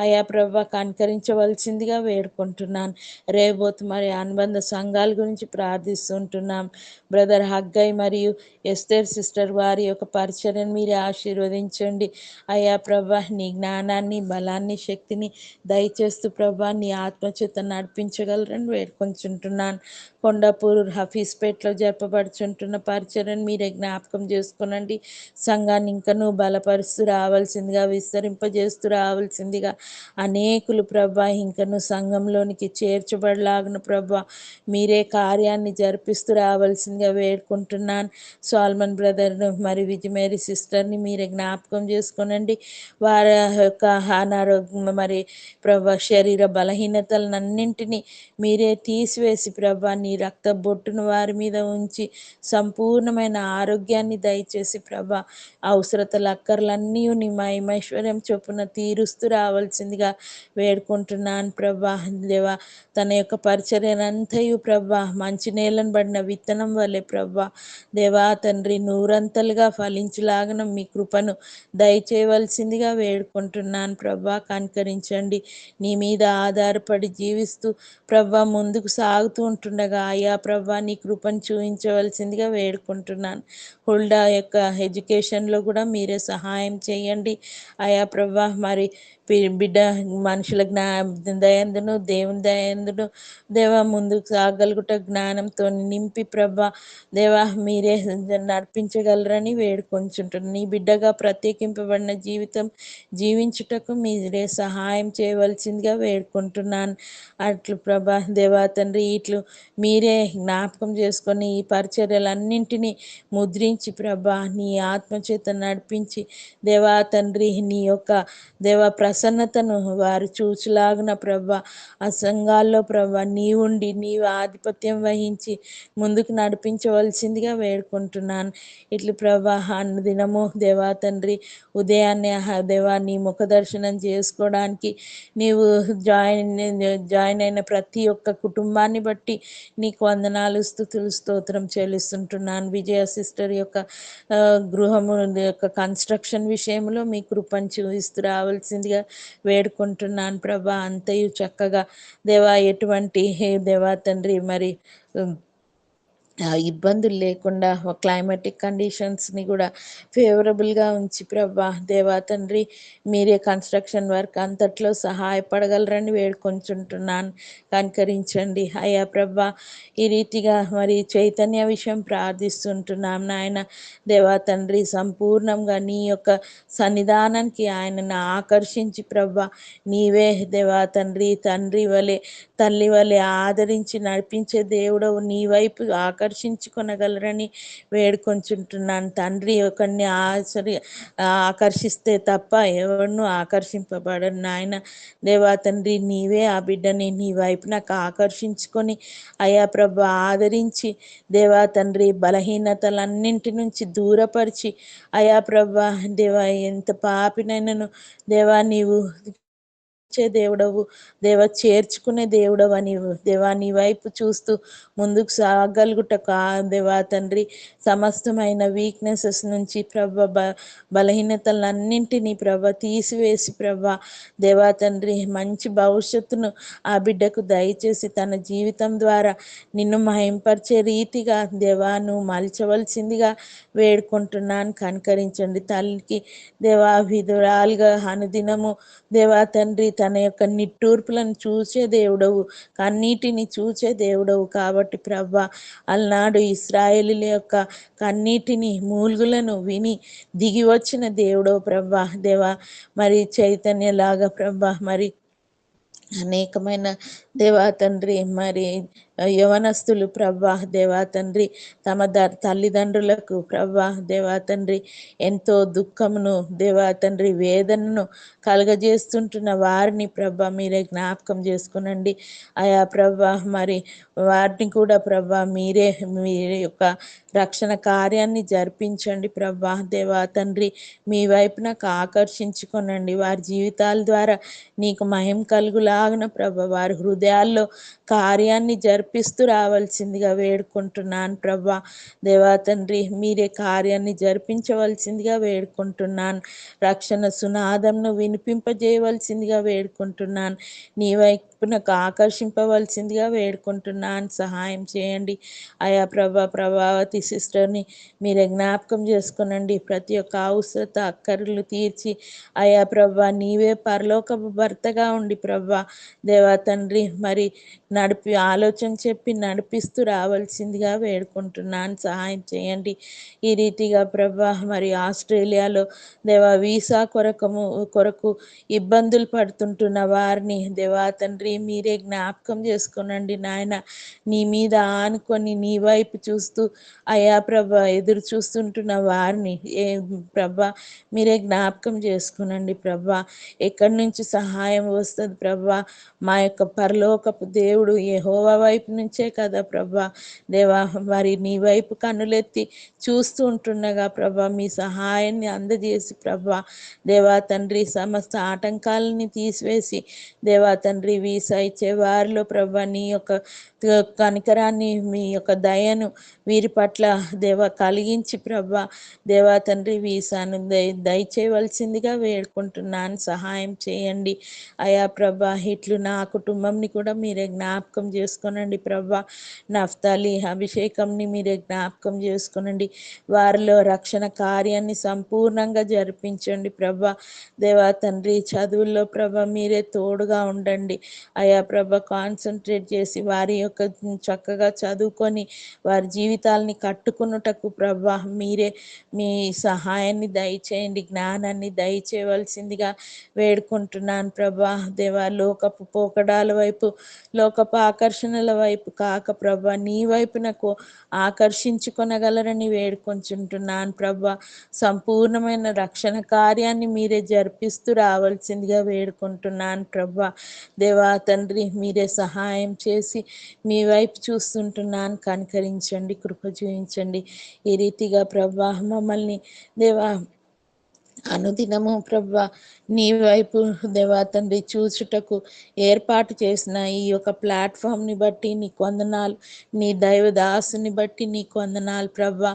అయా ప్రభా కనికరించవలసి రావాల్సిందిగా వేడుకుంటున్నాను. రేబోతు మరి అనుబంధ సంఘాల గురించి ప్రార్థిస్తుంటున్నాం. బ్రదర్ హగ్గయ్ మరియు ఎస్తేర్ సిస్టర్ వారి యొక్క పరిచర్యను మీరే ఆశీర్వదించండి. అయ్యా ప్రభా, నీ జ్ఞానాన్ని, బలాన్ని, శక్తిని దయచేస్తూ ప్రభా నీ ఆత్మచేత నడిపించగలరని వేడుకొంచుంటున్నాను. కొండాపూర్ హఫీజ్పేటలో జరపబడుచుంటున్న పరిచర్యను మీరే జ్ఞాపకం చేసుకునండి. సంఘాన్ని ఇంకనూ బలపరుస్తూ రావాల్సిందిగా, విస్తరింపజేస్తూ రావాల్సిందిగా, అనేకులు ప్రభా ఇంకను సంఘంలోనికి చేర్చబడలాగున ప్రభా మీరే కార్యాన్ని జరిపిస్తూ రావాల్సిందిగా వేడుకుంటున్నాను. సాల్మన్ బ్రదర్ను మరి విజయమేరీ సిస్టర్ని మీరే జ్ఞాపకం చేసుకునండి. వారి యొక్క అనారోగ్యం మరి ప్రభా శరీర బలహీనతలన్నింటినీ మీరే తీసివేసి ప్రభా నీ రక్త బొట్టును వారి మీద ఉంచి సంపూర్ణమైన ఆరోగ్యాన్ని దయచేసి ప్రభా అవసరతల అక్కర్లన్నీ నీ మహిమైశ్వర్యం చొప్పున తీరుస్తూ రావాల్సిందిగా వేడుకుంటున్నాను ప్రభా. దేవా, తన యొక్క పరిచర్యనంతయు ప్రభా మంచి నేలను పడిన విత్తనం వలె ప్రభా దేవా తండ్రి నూరంతలుగా ఫలించులాగన మీ కృపను దయచేయవలసిందిగా వేడుకుంటున్నాను ప్రభా. కనికరించండి. నీ మీద ఆధారపడి జీవిస్తూ ప్రభా ముందుకు సాగుతూ ఉంటుండగా అయ్యా ప్రభా నీ కృపను చూపించవలసిందిగా వేడుకుంటున్నాను. హుల్డా యొక్క ఎడ్యుకేషన్లో కూడా మీరే సహాయం చేయండి. అయా ప్రభా మరి బిడ్డ మనుషుల దయందును, దేవుని దయందును దేవా ముందుకు సాగలుగుట జ్ఞానంతో నింపి ప్రభా దేవా మీరే నడిపించగలరని వేడుకొంచుంటున్నాను. నీ బిడ్డగా ప్రత్యేకింపబడిన జీవితం జీవించుటకు మీరే సహాయం చేయవలసిందిగా వేడుకుంటున్నాను. అట్లు ప్రభా దేవా తండ్రి ఇట్లు మీరే జ్ఞాపకం చేసుకొని ఈ పరిచర్యలన్నింటినీ ముద్రించి ప్రభా నీ ఆత్మచేత నడిపించి దేవా తండ్రి నీ యొక్క దేవా ప్రసన్నతను వారు చూచులాగున ప్రభా ఆ సంఘాల్లో ప్రభా నీవుండి నీవు ఆధిపత్యం వహించి ముందుకు నడిపించవలసిందిగా వేడుకుంటున్నాను. ఇట్లు ప్రభా అనుదినము దేవా తండ్రి ఉదయాన్నే దేవా నీ ముఖ దర్శనం చేసుకోవడానికి నీవు జాయిన్ అయిన ప్రతి ఒక్క కుటుంబాన్ని బట్టి నీకు వందనాలు, స్తుతులు, స్తోత్రం చెల్లిస్తుంటున్నాను. విజయ సిస్టర్ యొక్క గృహము యొక్క కన్స్ట్రక్షన్ విషయంలో మీ కృపను చూపిస్తూ రావాల్సిందిగా వేడుకుంటున్నాను ప్రభా. అంతయు చక్కగా దేవా ఎటువంటి దేవా తండ్రి మరి ఇబ్బందులు లేకుండా క్లైమాటిక్ కండిషన్స్ని కూడా ఫేవరబుల్గా ఉంచి ప్రభా దేవా తండ్రి మీరే కన్స్ట్రక్షన్ వర్క్ అంతట్లో సహాయపడగలరని వేడుకొంచుంటున్నాను. కనికరించండి అయ్యా ప్రభా. ఈ రీతిగా మరి చైతన్య విషయం ప్రార్థిస్తుంటున్నాం నాయన దేవా తండ్రి. సంపూర్ణంగా నీ యొక్క సన్నిధానానికి ఆయనను ఆకర్షించి ప్రభా నీవే దేవా తండ్రి తండ్రి వలె తల్లి వలె ఆదరించి నడిపించే దేవుడవు నీ వైపు ఆకర్షించుకొనగలరని వేడుకొంచుంటున్నాను. తండ్రి ఒకరిని ఆకర్షిస్తే తప్ప ఎవరినూ ఆకర్షింపబడరు నాయన దేవా తండ్రి. నీవే ఆ బిడ్డని నీ వైపు నాకు ఆకర్షించుకొని అయా ప్రభ ఆదరించి దేవా తండ్రి బలహీనతలన్నింటి నుంచి దూరపరిచి అయా ప్రభ దేవా ఎంత పాపినైనను దేవా నీవు దేవుడవు దేవ చేర్చుకునే దేవుడవు అని దేవా నీ వైపు చూస్తూ ముందుకు సాగలుగుట దేవా తండ్రి సమస్తమైన వీక్నెసెస్ నుంచి బలహీనతలన్నింటినీ తీసివేసి దేవా తండ్రి మంచి భవిష్యత్తును ఆ బిడ్డకు దయచేసి తన జీవితం ద్వారా నిన్ను మహింపరిచే రీతిగా దేవాను మలచవలసిందిగా వేడుకుంటున్నాను. కనికరించండి. తల్లికి దేవా విధురాలుగా అనుదినము దేవా తండ్రి తన యొక్క నిట్టూర్పులను చూచే దేవుడవు, కన్నీటిని చూచే దేవుడవు కాబట్టి ప్రభా అలనాడు ఇశ్రాయేలీయుల యొక్క కన్నీటిని మూల్గులను విని దిగి వచ్చిన దేవుడవు ప్రభా దేవా. మరి చైతన్యలాగా ప్రభా మరి అనేకమైన దేవా తండ్రి మరి యవనస్తులు ప్రభా దేవా తండ్రి తమ తల్లిదండ్రులకు ప్రభా దేవా తండ్రి ఎంతో దుఃఖమును దేవా తండ్రి వేదనను కలగజేస్తుంటున్న వారిని ప్రభా మీరే జ్ఞాపకం చేసుకునండి. ఆయా ప్రభా మరి వారిని కూడా ప్రభా మీరే యొక్క రక్షణ కార్యాన్ని జరిపించండి ప్రభా దేవా తండ్రి. మీ వైపునకు ఆకర్షించుకొనండి. వారి జీవితాల ద్వారా నీకు మహిమ కలుగులాగున ప్రభా వారి హృదయాల్లో కార్యాన్ని జరిపిస్తూ రావాల్సిందిగా వేడుకుంటున్నాను ప్రభా. దేవా తండ్రి మీరే కార్యాన్ని జరిపించవలసిందిగా వేడుకుంటున్నాను. రక్షణ సునాదంను వినిపింపజేయవలసిందిగా వేడుకుంటున్నాను. నీ వైపునకు ఆకర్షింపవలసిందిగా వేడుకుంటున్నాను. సహాయం చేయండి అయా ప్రభావతి సిస్టర్ని మీరే జ్ఞాపకం చేసుకునండి. ప్రతి ఒక్క అవసరత అక్కర్లు తీర్చి అయా ప్రభా నీవే పరలోకపు భర్తగా ఉండి ప్రభా దేవా తండ్రి మరి ఆలోచన చెప్పి నడిపిస్తూ రావాల్సిందిగా వేడుకుంటున్నాను. సహాయం చేయండి. ఈ రీతిగా ప్రభా మరి ఆస్ట్రేలియాలో దేవా వీసా కొరకు ఇబ్బందులు పడుతుంటున్న వారిని దేవా తండ్రి మీరే జ్ఞాపకం చేసుకునండి నాయన. నీ మీద ఆనుకొని నీ వైపు చూస్తూ అయా ప్రభా ఎదురు చూస్తుంటున్న వారిని ప్రభా మీరే జ్ఞాపకం చేసుకునండి ప్రభా. ఎక్కడి నుంచి సహాయం వస్తుంది ప్రభా? మా యొక్క పరలోకపు దేవుడు యెహోవా వైపు నుంచే కదా ప్రభా. దేవా మరి నీ వైపు కన్నులెత్తి చూస్తూ ఉంటుండగా ప్రభా మీ సహాయాన్ని అందజేసి ప్రభా దేవా తండ్రి సమస్త ఆటంకాలని తీసివేసి దేవా తండ్రి వీసా ఇచ్చే వారిలో ప్రభా నీ యొక్క కనికరాన్ని మీ యొక్క దయను వీరి పట్ల దేవా కలిగించి ప్రభా దేవా తండ్రి వీసాను దయచేయవలసిందిగా వేడుకుంటున్నాను. సహాయం చేయండి అయా ప్రభా. ఇట్లు నా కుటుంబంని కూడా మీరే జ్ఞాపకం చేసుకోనండి ప్రభా. నఫ్తాలి అభిషేకంని మీరే జ్ఞాపకం చేసుకోనండి. వారిలో రక్షణ కార్యాన్ని సంపూర్ణంగా జరిపించండి ప్రభా. దేవా తండ్రి చదువుల్లో ప్రభా మీరే తోడుగా ఉండండి అయా ప్రభా. కాన్సన్ట్రేట్ చేసి వారి యొక్క చక్కగా చదువుకొని వారి జీవితాలని కట్టుకున్నటకు ప్రభా మీరే మీ సహాయాన్ని దయచేయండి, జ్ఞానాన్ని దయచేయవలసిందిగా వేడుకుంటున్నాను ప్రభా. దేవా లోకపు పోకడాల వైపు లోకపు ఆకర్షణల వైపు కాక ప్రభా నీ వైపు నాకు ఆకర్షించుకొనగలరని వేడుకొంచుంటున్నాను ప్రభా. సంపూర్ణమైన రక్షణ కార్యాన్ని మీరే జరిపిస్తూ రావాల్సిందిగా వేడుకుంటున్నాను ప్రభా. దేవా తండ్రి మీరే సహాయం చేసి మీ వైపు చూస్తుంటున్నాను. కనికరించండి, కృప చూపించండి. ఈ రీతిగా ప్రభా మమ్మల్ని దేవా అనుదినము ప్రభా నీ వైపు దేవా తండ్రి చూచుటకు ఏర్పాటు చేసిన ఈ యొక్క ప్లాట్ఫామ్ని బట్టి నీకు వందనాలు. నీ దైవదాసుని బట్టి నీకు వందనాలు ప్రభా.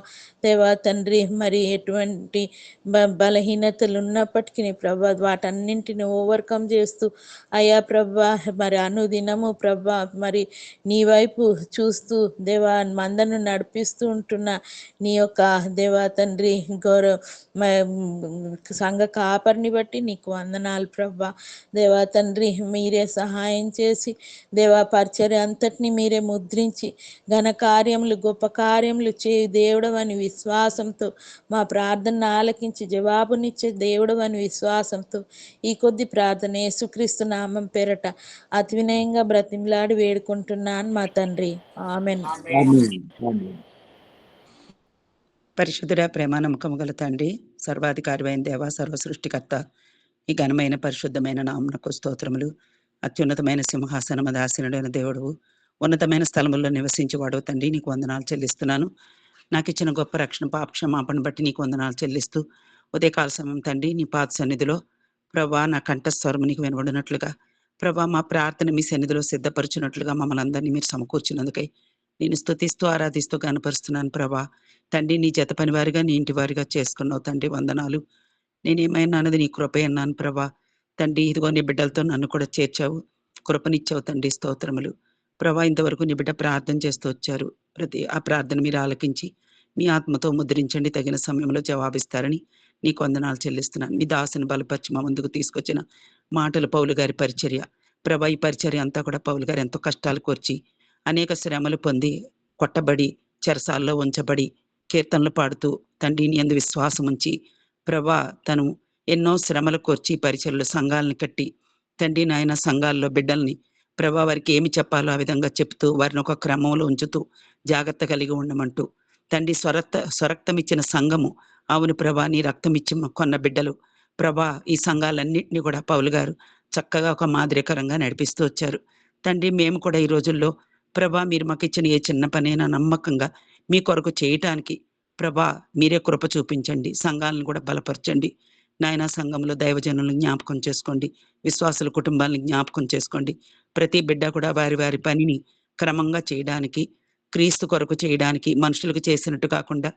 దేవా తండ్రి మరి ఎటువంటి బలహీనతలు ఉన్నప్పటికీ ప్రభా వాటన్నింటిని ఓవర్కమ్ చేస్తూ అయా ప్రభా మరి అనుదినము ప్రభా మరి నీ వైపు చూస్తూ దేవా మందను నడిపిస్తూ ఉంటున్న నీ యొక్క దేవా తండ్రి సంఘ కాపరిని బట్టి నీకు వందనాలు ప్రభా. దేవా తండ్రి మీరే సహాయం చేసి దేవా పరిచర్య అంతటిని మీరే ముద్రించి ఘన కార్యములు గొప్ప కార్యములు చేయు దేవుడవని విశ్వాసంతో మా ప్రార్థన ఆలకించి జవాబునిచ్చే దేవుడవని విశ్వాసంతో ఈ కొద్ది ప్రార్థన యేసుక్రీస్తు నామం పేరట అతి వినయంగా బ్రతిమలాడి వేడుకుంటున్నాను మా తండ్రి. ఆమెన్. పరిశుద్ధుడ ప్రేమ నమ్మకము గల తండ్రి, సర్వాధికారి దేవ, సర్వ సృష్టికర్త, ఈ ఘనమైన పరిశుద్ధమైన నామమునకు స్తోత్రములు. అత్యున్నతమైన సింహాసనము దాసీనుడైన దేవుడు, ఉన్నతమైన స్థలముల్లో నివసించేవాడు తండ్రి, నీకు వందనాలు చెల్లిస్తున్నాను. నాకు ఇచ్చిన గొప్ప రక్షణ పాపక్షమాపణ బట్టి నీకు వందనాలు చెల్లిస్తూ ఉదయకాల సమయం తండ్రి నీ పాద సన్నిధిలో ప్రభా నా కంఠస్వరము నీకు వినబడినట్లుగా ప్రభా మా ప్రార్థన మీ సన్నిధిలో సిద్ధపరచున్నట్లుగా మమ్మల్ని అందరినీ మీరు సమకూర్చినందుకై నేను స్తుతిస్తూ ఆరాధిస్తూ కనపరుస్తున్నాను ప్రభా. తండ్రి నీ జత పనివారిగా నీ ఇంటి వారిగా చేసుకున్నావు తండ్రి, వందనాలు. నేనేమైనా అన్నది నీ కృప అన్నాను ప్రభా. తండ్రి ఇదిగో నీ బిడ్డలతో నన్ను కూడా చేర్చావు, కృపనిచ్చావు తండ్రి, స్తోత్రములు ప్రభా. ఇంతవరకు నీ బిడ్డ ప్రార్థన చేస్తూ వచ్చారు. ప్రతి ఆ ప్రార్థన మీరు ఆలకించి మీ ఆత్మతో ముద్రించండి, తగిన సమయంలో జవాబిస్తారని నీకు వందనాలు చెల్లిస్తున్నాను. మీ దాసుని బలపరిచి మా ముందుకు తీసుకొచ్చిన మాటలు పౌలు గారి పరిచర్య ప్రభా. ఈ పరిచర్య అంతా కూడా పౌలు గారు ఎంతో కష్టాలు కోర్చి అనేక శ్రమలు పొంది కొట్టబడి చెరసాల్లో ఉంచబడి కీర్తనలు పాడుతూ తండ్రిని యందు విశ్వాసం ఉంచి ప్రభా తను ఎన్నో శ్రమలు కోర్చి పరిచర్యలు సంఘాలను కట్టి తండ్రి నాయన సంఘాల్లో బిడ్డల్ని ప్రభా వారికి ఏమి చెప్పాలో ఆ విధంగా చెప్తూ వారిని ఒక క్రమంలో ఉంచుతూ జాగ్రత్త కలిగి ఉండమంటూ తండ్రి స్వరక్తం ఇచ్చిన సంఘము, అవును ప్రభా నీ రక్తం ఇచ్చి కొన్న బిడ్డలు ప్రభా. ఈ సంఘాలన్నింటినీ కూడా పౌలు గారు చక్కగా ఒక మాదిరికరంగా నడిపిస్తూ వచ్చారు తండ్రి. మేము కూడా ఈ రోజుల్లో ప్రభా మీరు మాకు ఇచ్చిన ఏ చిన్న పనైనా నమ్మకంగా మీ కొరకు చేయటానికి ప్రభా మీరే కృప చూపించండి. సంఘాలను కూడా బలపరచండి నాయన. సంఘంలో దైవజనులను జ్ఞాపకం చేసుకోండి, విశ్వాసుల కుటుంబాలను జ్ఞాపకం చేసుకోండి. ప్రతి బిడ్డ కూడా వారి వారి పనిని క్రమంగా చేయడానికి, క్రీస్తు కొరకు చేయడానికి, మనుషులకు చేసినట్టు కాకుండా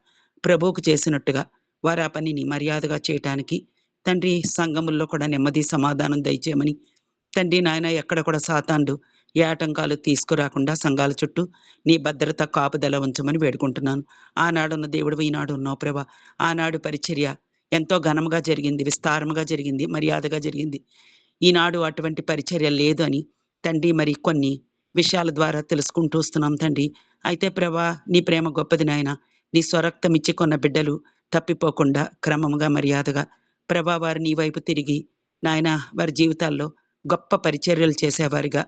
ప్రభువుకు చేసినట్టుగా వారు ఆ పనిని మర్యాదగా చేయటానికి తండ్రి సంఘముల్లో కూడా నెమ్మది సమాధానం దయచేయమని తండ్రి నాయన ఎక్కడ కూడా సాతానుడు ఏ ఆటంకాలు తీసుకురాకుండా సంఘాల చుట్టూ నీ భద్రత కాపుదల ఉంచమని వేడుకుంటున్నాను. ఆనాడున్న దేవుడు ఈనాడు ఉన్నావు ప్రభా. ఆనాడు పరిచర్య ఎంతో ఘనముగా జరిగింది, విస్తారముగా జరిగింది, మర్యాదగా జరిగింది. ఈనాడు అటువంటి పరిచర్య లేదు అని తండ్రి మరి కొన్ని విషయాల ద్వారా తెలుసుకుంటూ వస్తున్నాం తండ్రి. అయితే ప్రభా నీ ప్రేమ గొప్పది నాయన. నీ స్వరక్తం ఇచ్చి కొన్న బిడ్డలు తప్పిపోకుండా క్రమముగా మర్యాదగా ప్రభా వారు నీ వైపు తిరిగి నాయన వారి జీవితాల్లో గొప్ప పరిచర్యలు చేసేవారిగా,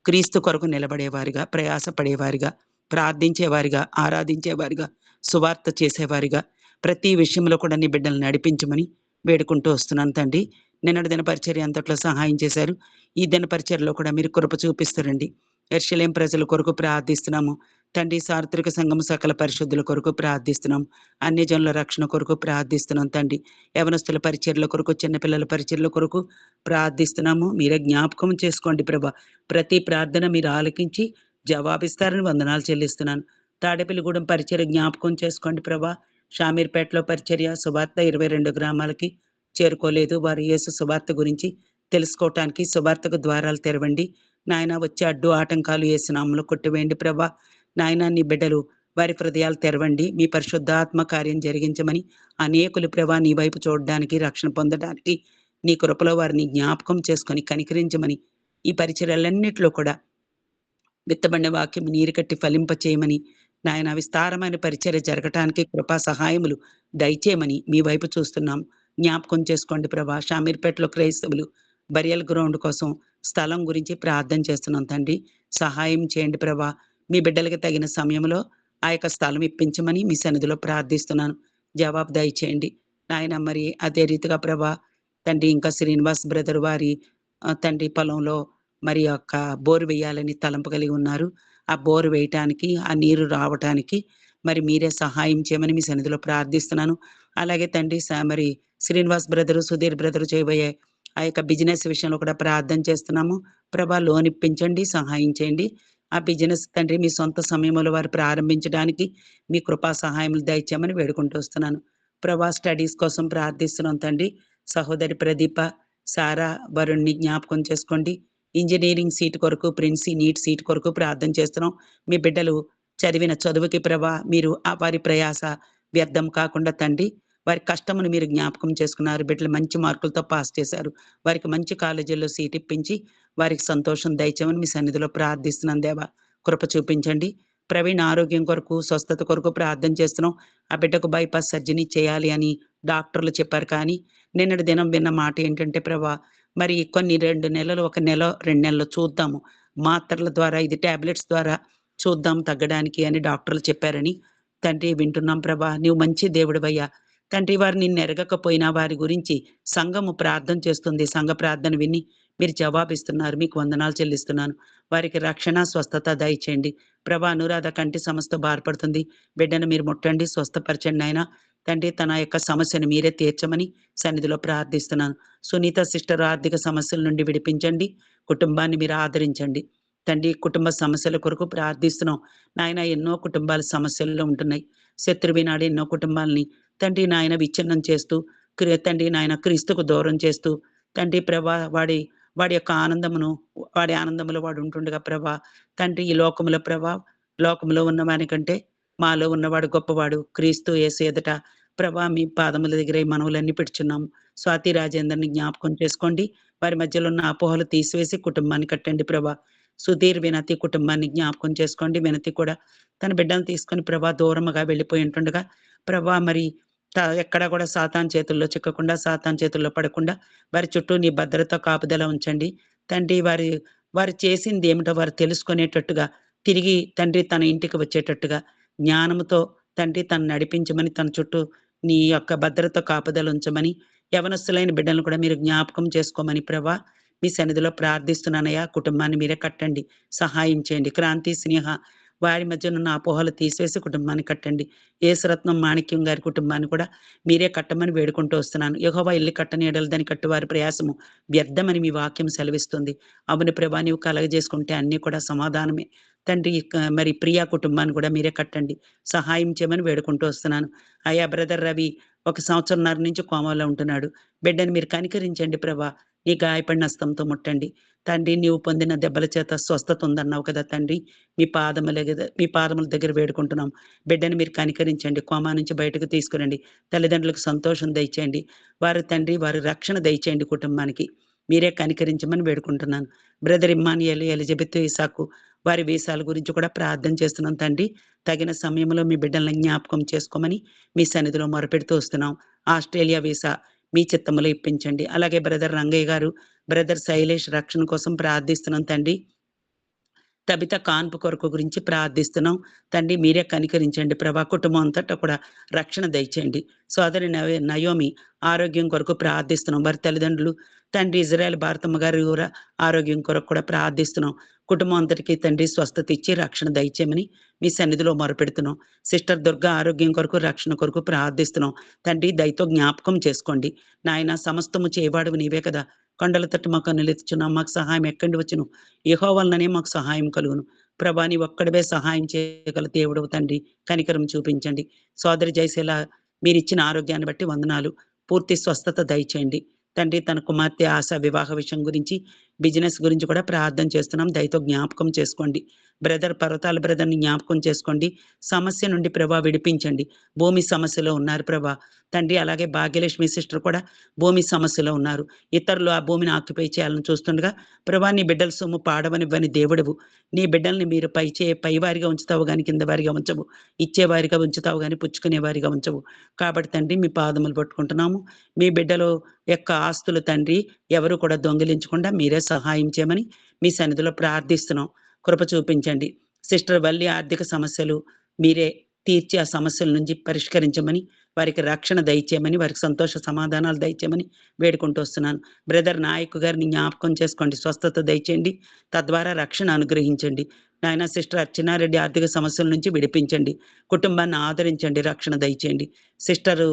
క్రీస్తు కొరకు నిలబడేవారిగా, ప్రయాసపడేవారిగా, ప్రార్థించేవారిగా, ఆరాధించేవారిగా, సువార్త చేసేవారిగా ప్రతి విషయంలో కూడా నీ బిడ్డలను నడిపించమని వేడుకుంటూ వస్తున్నాను తండ్రి. నిన్నటి దిన పరిచర్య అంతట్లో సహాయం చేశారు. ఈ దిన పరిచర్యలో కూడా మీరు కృప చూపిస్తారండి. యెరూషలేం ప్రజల కొరకు ప్రార్థిస్తున్నాము తండ్రి. సార్వత్రిక సంఘం సకల పరిశుద్ధుల కొరకు ప్రార్థిస్తున్నాం. అన్యజనుల రక్షణ కొరకు ప్రార్థిస్తున్నాం తండ్రి. యవనస్తుల పరిచర్యల కొరకు, చిన్నపిల్లల పరిచర్యల కొరకు ప్రార్థిస్తున్నాము. మీరే జ్ఞాపకం చేసుకోండి ప్రభా. ప్రతి ప్రార్థన మీరు ఆలకించి జవాబిస్తారని వందనాలు చెల్లిస్తున్నాను. తాడేపల్లిగూడెం పరిచర్య జ్ఞాపకం చేసుకోండి ప్రభా. షామీర్పేటలో పరిచర్య సువార్త 22 గ్రామాలకి చేరుకోలేదు. వారు యేసు సువార్త గురించి తెలుసుకోవటానికి సువార్తకు ద్వారాలు తెరవండి నాయన. వచ్చే అడ్డు ఆటంకాలు యేసు నామములో కొట్టివేయండి ప్రభా. నాయన నీ బిడ్డలు వారి హృదయాలు తెరవండి. మీ పరిశుద్ధాత్మ కార్యం జరిగించమని అనేకులు ప్రభా నీ వైపు చూడడానికి, రక్షణ పొందడానికి నీ కృపలో వారిని జ్ఞాపకం చేసుకొని కనికరించమని ఈ పరిచర్యలన్నిటిలో కూడా విత్తబడిన వాక్యం నీరు కట్టి ఫలింప చేయమని నాయన విస్తారమైన పరిచర్య జరగటానికి కృపా సహాయములు దయచేయమని మీ వైపు చూస్తున్నాం. జ్ఞాపకం చేసుకోండి ప్రభా. షామీర్పేటలో క్రైస్తవులు బరియల్ గ్రౌండ్ కోసం స్థలం గురించి ప్రార్థన చేస్తున్నాం తండ్రి. సహాయం చేయండి ప్రభా. మీ బిడ్డలకి తగిన సమయంలో ఆ యొక్క స్థలం ఇప్పించమని మీ సన్నిధిలో ప్రార్థిస్తున్నాను. జవాబు దయచేయండి నాయన. మరి అదే రీతిగా ప్రభా తండ్రి ఇంకా శ్రీనివాస్ బ్రదర్ వారి తండ్రి పొలంలో మరి యొక్క బోరు వేయాలని తలంపు కలిగి ఉన్నారు. ఆ బోరు వేయటానికి, ఆ నీరు రావటానికి మరి మీరే సహాయం చేయమని మీ సన్నిధిలో ప్రార్థిస్తున్నాను. అలాగే తండ్రి మరి శ్రీనివాస్ బ్రదరు, సుధీర్ బ్రదరు చేయబోయే ఆ యొక్క బిజినెస్ విషయంలో కూడా ప్రార్థన చేస్తున్నాము. ప్రభా లోన్ ఇప్పించండి, సహాయం చేయండి. ఆ బిజినెస్ తండ్రి మీ సొంత సమయంలో వారు ప్రారంభించడానికి మీ కృపా సహాయములు దయచేయమని వేడుకుంటూ వస్తున్నాను. ప్రభా స్టడీస్ కోసం ప్రార్థిస్తున్నాం తండ్రి. సహోదరి ప్రదీప, సారా, వరుణ్ణి జ్ఞాపకం చేసుకోండి. ఇంజనీరింగ్ సీట్ కొరకు, ప్రిన్సీ నీట్ సీట్ కొరకు ప్రార్థన చేస్తున్నాం. మీ బిడ్డలు చదివిన చదువుకి ప్రభా మీరు వారి ప్రయాస వ్యర్థం కాకుండా తండ్రి వారి కష్టమును మీరు జ్ఞాపకం చేసుకున్నారు. బిడ్డలు మంచి మార్కులతో పాస్ చేశారు. వారికి మంచి కాలేజీల్లో సీట్ ఇప్పించి వారికి సంతోషం దయచేయమని మీ సన్నిధిలో ప్రార్థిస్తున్నాను దేవా. కృప చూపించండి. ప్రవీణ్ ఆరోగ్యం కొరకు, స్వస్థత కొరకు ప్రార్థన చేస్తున్నాం. ఆ బిడ్డకు బైపాస్ సర్జరీ చేయాలి అని డాక్టర్లు చెప్పారు. కానీ నిన్నటి దినం విన్న మాట ఏంటంటే ప్రభా మరి కొన్ని 2 నెలలు, 1 నెల, 2 నెలలు చూద్దాము. మాత్రల ద్వారా, ఇది టాబ్లెట్స్ ద్వారా చూద్దాం తగ్గడానికి అని డాక్టర్లు చెప్పారని తండ్రి వింటున్నాం ప్రభా. నీవు మంచి దేవుడివయ్యా తండ్రి. వారు నిన్ను ఎరగకపోయినా వారి గురించి సంఘము ప్రార్థన చేస్తుంది. సంఘ ప్రార్థన విని మీరు జవాబిస్తున్నారు. మీకు వందనాలు చెల్లిస్తున్నాను. వారికి రక్షణ, స్వస్థత దయచేయండి ప్రభా. అనురాధ కంటి సమస్త బాధపడుతుంది. బిడ్డను మీరు ముట్టండి, స్వస్థపరచండి నాయన తండ్రి. తన యొక్క సమస్యను మీరే తీర్చమని సన్నిధిలో ప్రార్థిస్తున్నాను. సునీత సిస్టర్ ఆర్థిక సమస్యల నుండి విడిపించండి. కుటుంబాన్ని మీరు ఆదరించండి తండ్రి. కుటుంబ సమస్యల కొరకు ప్రార్థిస్తున్నాం నాయన. ఎన్నో కుటుంబాల సమస్యల్లో ఉంటున్నాయి. శత్రువి నాడు ఎన్నో కుటుంబాలని తండ్రి నాయన విచ్ఛిన్నం చేస్తూ తండ్రి నాయన క్రీస్తుకు దూరం చేస్తూ తండ్రి ప్రభా వాడి యొక్క ఆనందమును, వాడి ఆనందములో వాడు ఉంటుండగా ప్రభా తండ్రి ఈ లోకములో ప్రభా లోకములో ఉన్నవాని కంటే మాలో ఉన్నవాడు గొప్పవాడు. క్రీస్తు యేసు ఎదుట ప్రభా మీ పాదముల దగ్గర ఈ మనవులన్నీ పెడుచున్నాము. స్వాతి రాజేందర్ని జ్ఞాపకం చేసుకోండి. వారి మధ్యలో ఉన్న అపోహలు తీసివేసి కుటుంబాన్ని కట్టండి ప్రభా. సుధీర్, వినతి కుటుంబాన్ని జ్ఞాపకం చేసుకోండి. వినతి కూడా తన బిడ్డను తీసుకొని ప్రభా దూరముగా వెళ్ళిపోయి ఉంటుండగా ప్రభా మరి ఎక్కడ కూడా సాతాన్ చేతుల్లో చిక్కకుండా, సాతాన్ చేతుల్లో పడకుండా వారి చుట్టూ నీ భద్రత కాపుదల ఉంచండి తండ్రి. వారు చేసింది ఏమిటో వారు తెలుసుకునేటట్టుగా తిరిగి తండ్రి తన ఇంటికి వచ్చేటట్టుగా జ్ఞానముతో తండ్రి తను నడిపించమని, తన చుట్టూ నీ యొక్క భద్రత కాపుదల ఉంచమని, యవనస్తులైన బిడ్డలను కూడా మీరు జ్ఞాపకం చేసుకోమని ప్రభా మీ సన్నిధిలో ప్రార్థిస్తున్నానయ్యా. కుటుంబాన్ని మీరే కట్టండి, సహాయం చేయండి. క్రాంతి, స్నేహ వారి మధ్య ఉన్న అపోహలు తీసివేసి కుటుంబాన్ని కట్టండి. యేసురత్నం మాణిక్యం గారి కుటుంబాన్ని కూడా మీరే కట్టమని వేడుకుంటూ వస్తున్నాను. యెహోవా ఇల్లు కట్టని ఎడల దాని కట్టువారి ప్రయాసము వ్యర్థమని మీ వాక్యం సెలవిస్తుంది. అవును ప్రభా, నీవు కలగజేసుకుంటే అన్నీ కూడా సమాధానమే తండ్రి మరి ప్రియా కుటుంబాన్ని కూడా మీరే కట్టండి, సహాయం చేయమని వేడుకుంటూ వస్తున్నాను. అయ్యా బ్రదర్ రవి 1 సంవత్సరంన్నర నుంచి కోమాలో ఉంటున్నాడు. బిడ్డని మీరు కనికరించండి ప్రభా. నీ గాయపడిన హస్తంతో ముట్టండి. తండ్రి నీవు పొందిన దెబ్బల చేత స్వస్థత ఉందన్నావు కదా తండ్రి. మీ పాదముల దగ్గర వేడుకుంటున్నాం. బిడ్డని మీరు కనికరించండి. కోమా నుంచి బయటకు తీసుకురండి. తల్లిదండ్రులకు సంతోషం దయచేయండి. వారి రక్షణ దయచేయండి కుటుంబానికి. మీరే కనికరించమని వేడుకుంటున్నాను. బ్రదర్ ఇమ్మానుయేల్, ఎలిజబెత్, ఇసాకు వారి వీసాల గురించి కూడా ప్రార్థన చేస్తున్నాం తండ్రి. తగిన సమయంలో మీ బిడ్డల్ని జ్ఞాపకం చేసుకోమని మీ సన్నిధిలో మొరపెడుతూ వస్తున్నాం. ఆస్ట్రేలియా వీసా మీ చిత్తములో ఇప్పించండి. అలాగే బ్రదర్ రంగయ్య గారు, బ్రదర్ శైలేష్ రక్షణ కోసం ప్రార్థిస్తున్నాం తండ్రి. తబిత కాన్పు కొరకు గురించి ప్రార్థిస్తున్నాం తండ్రి. మీరే కనికరించండి ప్రభా. కుటుంబం అంతటా కూడా రక్షణ దయచేయండి. సోదరి నయోమి ఆరోగ్యం కొరకు ప్రార్థిస్తున్నాం. వారి తల్లిదండ్రులు తండ్రి ఇజ్రాయెల్ భారతమ్మ గారి ఆరోగ్యం కొరకు కూడా ప్రార్థిస్తున్నాం. కుటుంబం అంతటికి తండ్రి స్వస్థత ఇచ్చి రక్షణ దయచేయమని మీ సన్నిధిలో మొరపెడుతున్నాం. సిస్టర్ దుర్గా ఆరోగ్యం కొరకు రక్షణ కొరకు ప్రార్థిస్తున్నాం తండ్రి. దయతో జ్ఞాపకం చేసుకోండి నాయన. సమస్తము చేయవాడు నీవే కదా. కొండల తట్టు మాకు నిలుచున్నాం. మాకు సహాయం ఎక్కడి వచ్చును? యెహోవావలననే మాకు సహాయం కలుగును. ప్రభా నీ ఒక్కడివే సహాయం చేయగల దేవుడవు తండ్రి. కనికరం చూపించండి. సోదరి జయశీల మీరిచ్చిన ఆరోగ్యాన్ని బట్టి వందనాలు. పూర్తి స్వస్థత దయచేయండి తండ్రి. తన కుమార్తె ఆశ వివాహ విషయం గురించి, బిజినెస్ గురించి కూడా ప్రార్థన చేస్తున్నాం. దయతో జ్ఞాపకం చేసుకోండి. బ్రదర్ పర్వతాల బ్రదర్ని జ్ఞాపకం చేసుకోండి. సమస్య నుండి ప్రభా విడిపించండి. భూమి సమస్యలో ఉన్నారు ప్రభా తండ్రి. అలాగే భాగ్యలక్ష్మి సిస్టర్ కూడా భూమి సమస్యలో ఉన్నారు. ఇతరులు ఆ భూమిని ఆక్యుపై చేయాలని చూస్తుండగా ప్రభా నీ బిడ్డల సొమ్ము పాడవనివ్వని దేవుడవు. నీ బిడ్డల్ని మీరు పైవారిగా ఉంచుతావు కానీ కింద వారిగా ఉంచవు. ఇచ్చేవారిగా ఉంచుతావు కానీ పుచ్చుకునే వారిగా ఉంచవు. కాబట్టి తండ్రి మీ పాదములు పట్టుకుంటున్నాము. మీ బిడ్డలు యొక్క ఆస్తులు తండ్రి ఎవరు కూడా దొంగిలించకుండా మీరే సహాయం చేయమని మీ సన్నిధిలో ప్రార్థిస్తున్నాం. కృప చూపించండి. సిస్టర్ వల్లి ఆర్థిక సమస్యలు మీరే తీర్చి ఆ సమస్యల నుంచి పరిష్కరించమని, వారికి రక్షణ దయచేయమని, వారికి సంతోష సమాధానాలు దయచేయమని వేడుకుంటూ వస్తున్నాను. బ్రదర్ నాయక్ గారిని జ్ఞాపకం చేసుకోండి. స్వస్థత దయచేయండి. తద్వారా రక్షణ అనుగ్రహించండి నాయన. సిస్టర్ అర్చనారెడ్డి ఆర్థిక సమస్యల నుంచి విడిపించండి. కుటుంబాన్ని ఆదరించండి. రక్షణ దయచేయండి. సిస్టర్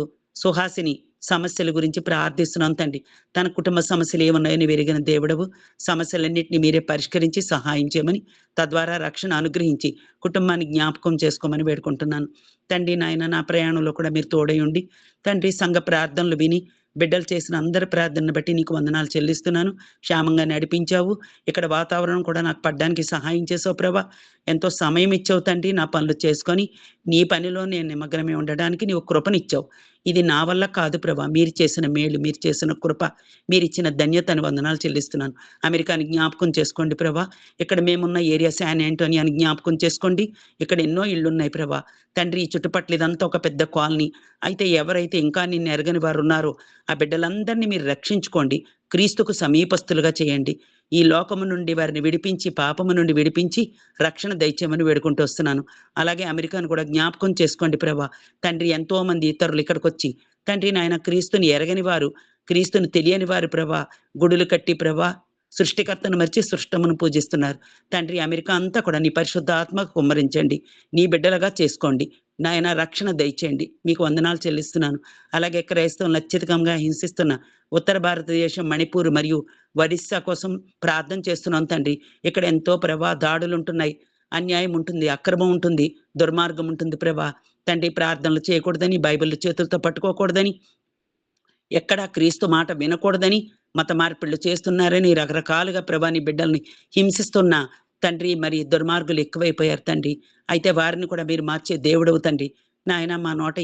సుహాసిని సమస్యల గురించి ప్రార్థిస్తున్నాం తండ్రి. తన కుటుంబ సమస్యలు ఏమున్నాయని వెరిగిన దేవుడవు. సమస్యలన్నింటినీ మీరే పరిష్కరించి సహాయం చేయమని, తద్వారా రక్షణ అనుగ్రహించి కుటుంబాన్ని జ్ఞాపకం చేసుకోమని వేడుకుంటున్నాను తండ్రి. నాయన నా ప్రయాణంలో కూడా మీరు తోడై ఉండి తండ్రి సంఘ ప్రార్థనలు విని బిడ్డలు చేసిన అందరి ప్రార్థనను బట్టి నీకు వందనాలు చెల్లిస్తున్నాను. క్షేమంగా నడిపించావు. ఇక్కడ వాతావరణం కూడా నాకు పడ్డానికి సహాయం చేసావు ప్రభా. ఎంతో సమయం ఇచ్చావు తండ్రి. నా పనులు చేసుకొని నీ పనిలో నేను నిమగ్నమై ఉండడానికి నీవు కృపనిచ్చావు. ఇది నా వల్ల కాదు ప్రభా. మీరు చేసిన మేలు, మీరు చేసిన కృప, మీరు ఇచ్చిన ధన్యతను వందనాలు చెల్లిస్తున్నాను. అమెరికాని జ్ఞాపకం చేసుకోండి ప్రభా. ఇక్కడ మేమున్న ఏరియా శాన్ యాంటోనియాని జ్ఞాపకం చేసుకోండి. ఇక్కడ ఎన్నో ఇళ్ళు ఉన్నాయి ప్రభా తండ్రి. ఈ చుట్టుపక్కల ఇదంతా ఒక పెద్ద కాలనీ. అయితే ఎవరైతే ఇంకా నిన్ను ఎరగని వారు ఉన్నారో ఆ బిడ్డలందరినీ మీరు రక్షించుకోండి. క్రీస్తుకు సమీపస్తులుగా చేయండి. ఈ లోకము నుండి వారిని విడిపించి, పాపము నుండి విడిపించి రక్షణ దయచేయమని వేడుకుంటూ వస్తున్నాను. అలాగే అమెరికాను కూడా జ్ఞాపకం చేసుకోండి ప్రభా తండ్రి. ఎంతో మంది ఇతరులు ఇక్కడికి వచ్చి తండ్రి నాయన క్రీస్తుని ఎరగని వారు, క్రీస్తుని తెలియని వారు ప్రభా గుడులు కట్టి ప్రభా సృష్టికర్తను మర్చి సృష్టమును పూజిస్తున్నారు తండ్రి. అమెరికా అంతా కూడా నీ పరిశుద్ధ ఆత్మకు కుమ్మరించండి. నీ బిడ్డలుగా చేసుకోండి నాయన. రక్షణ దయచేయండి. మీకు వందనాలు చెల్లిస్తున్నాను. అలాగే క్రైస్తవులను అత్యధికంగా హింసిస్తున్న ఉత్తర భారతదేశం, మణిపూర్ మరియు ఒడిస్సా కోసం ప్రార్థన చేస్తున్నాం తండ్రి. ఇక్కడ ఎంతో ప్రభా దాడులు ఉంటున్నాయి, అన్యాయం ఉంటుంది, అక్రమం ఉంటుంది, దుర్మార్గం ఉంటుంది ప్రభా తండ్రి. ప్రార్థనలు చేయకూడదని, బైబిల్ చేతులతో పట్టుకోకూడదని, ఎక్కడా క్రీస్తు మాట వినకూడదని మత మార్పిళ్లు చేస్తున్నారని రకరకాలుగా ప్రభా నీ బిడ్డల్ని హింసిస్తున్న తండ్రి మరి దుర్మార్గులు ఎక్కువైపోయారు తండ్రి. అయితే వారిని కూడా మీరు మార్చే దేవుడవు తండ్రి. నాయన మా నోట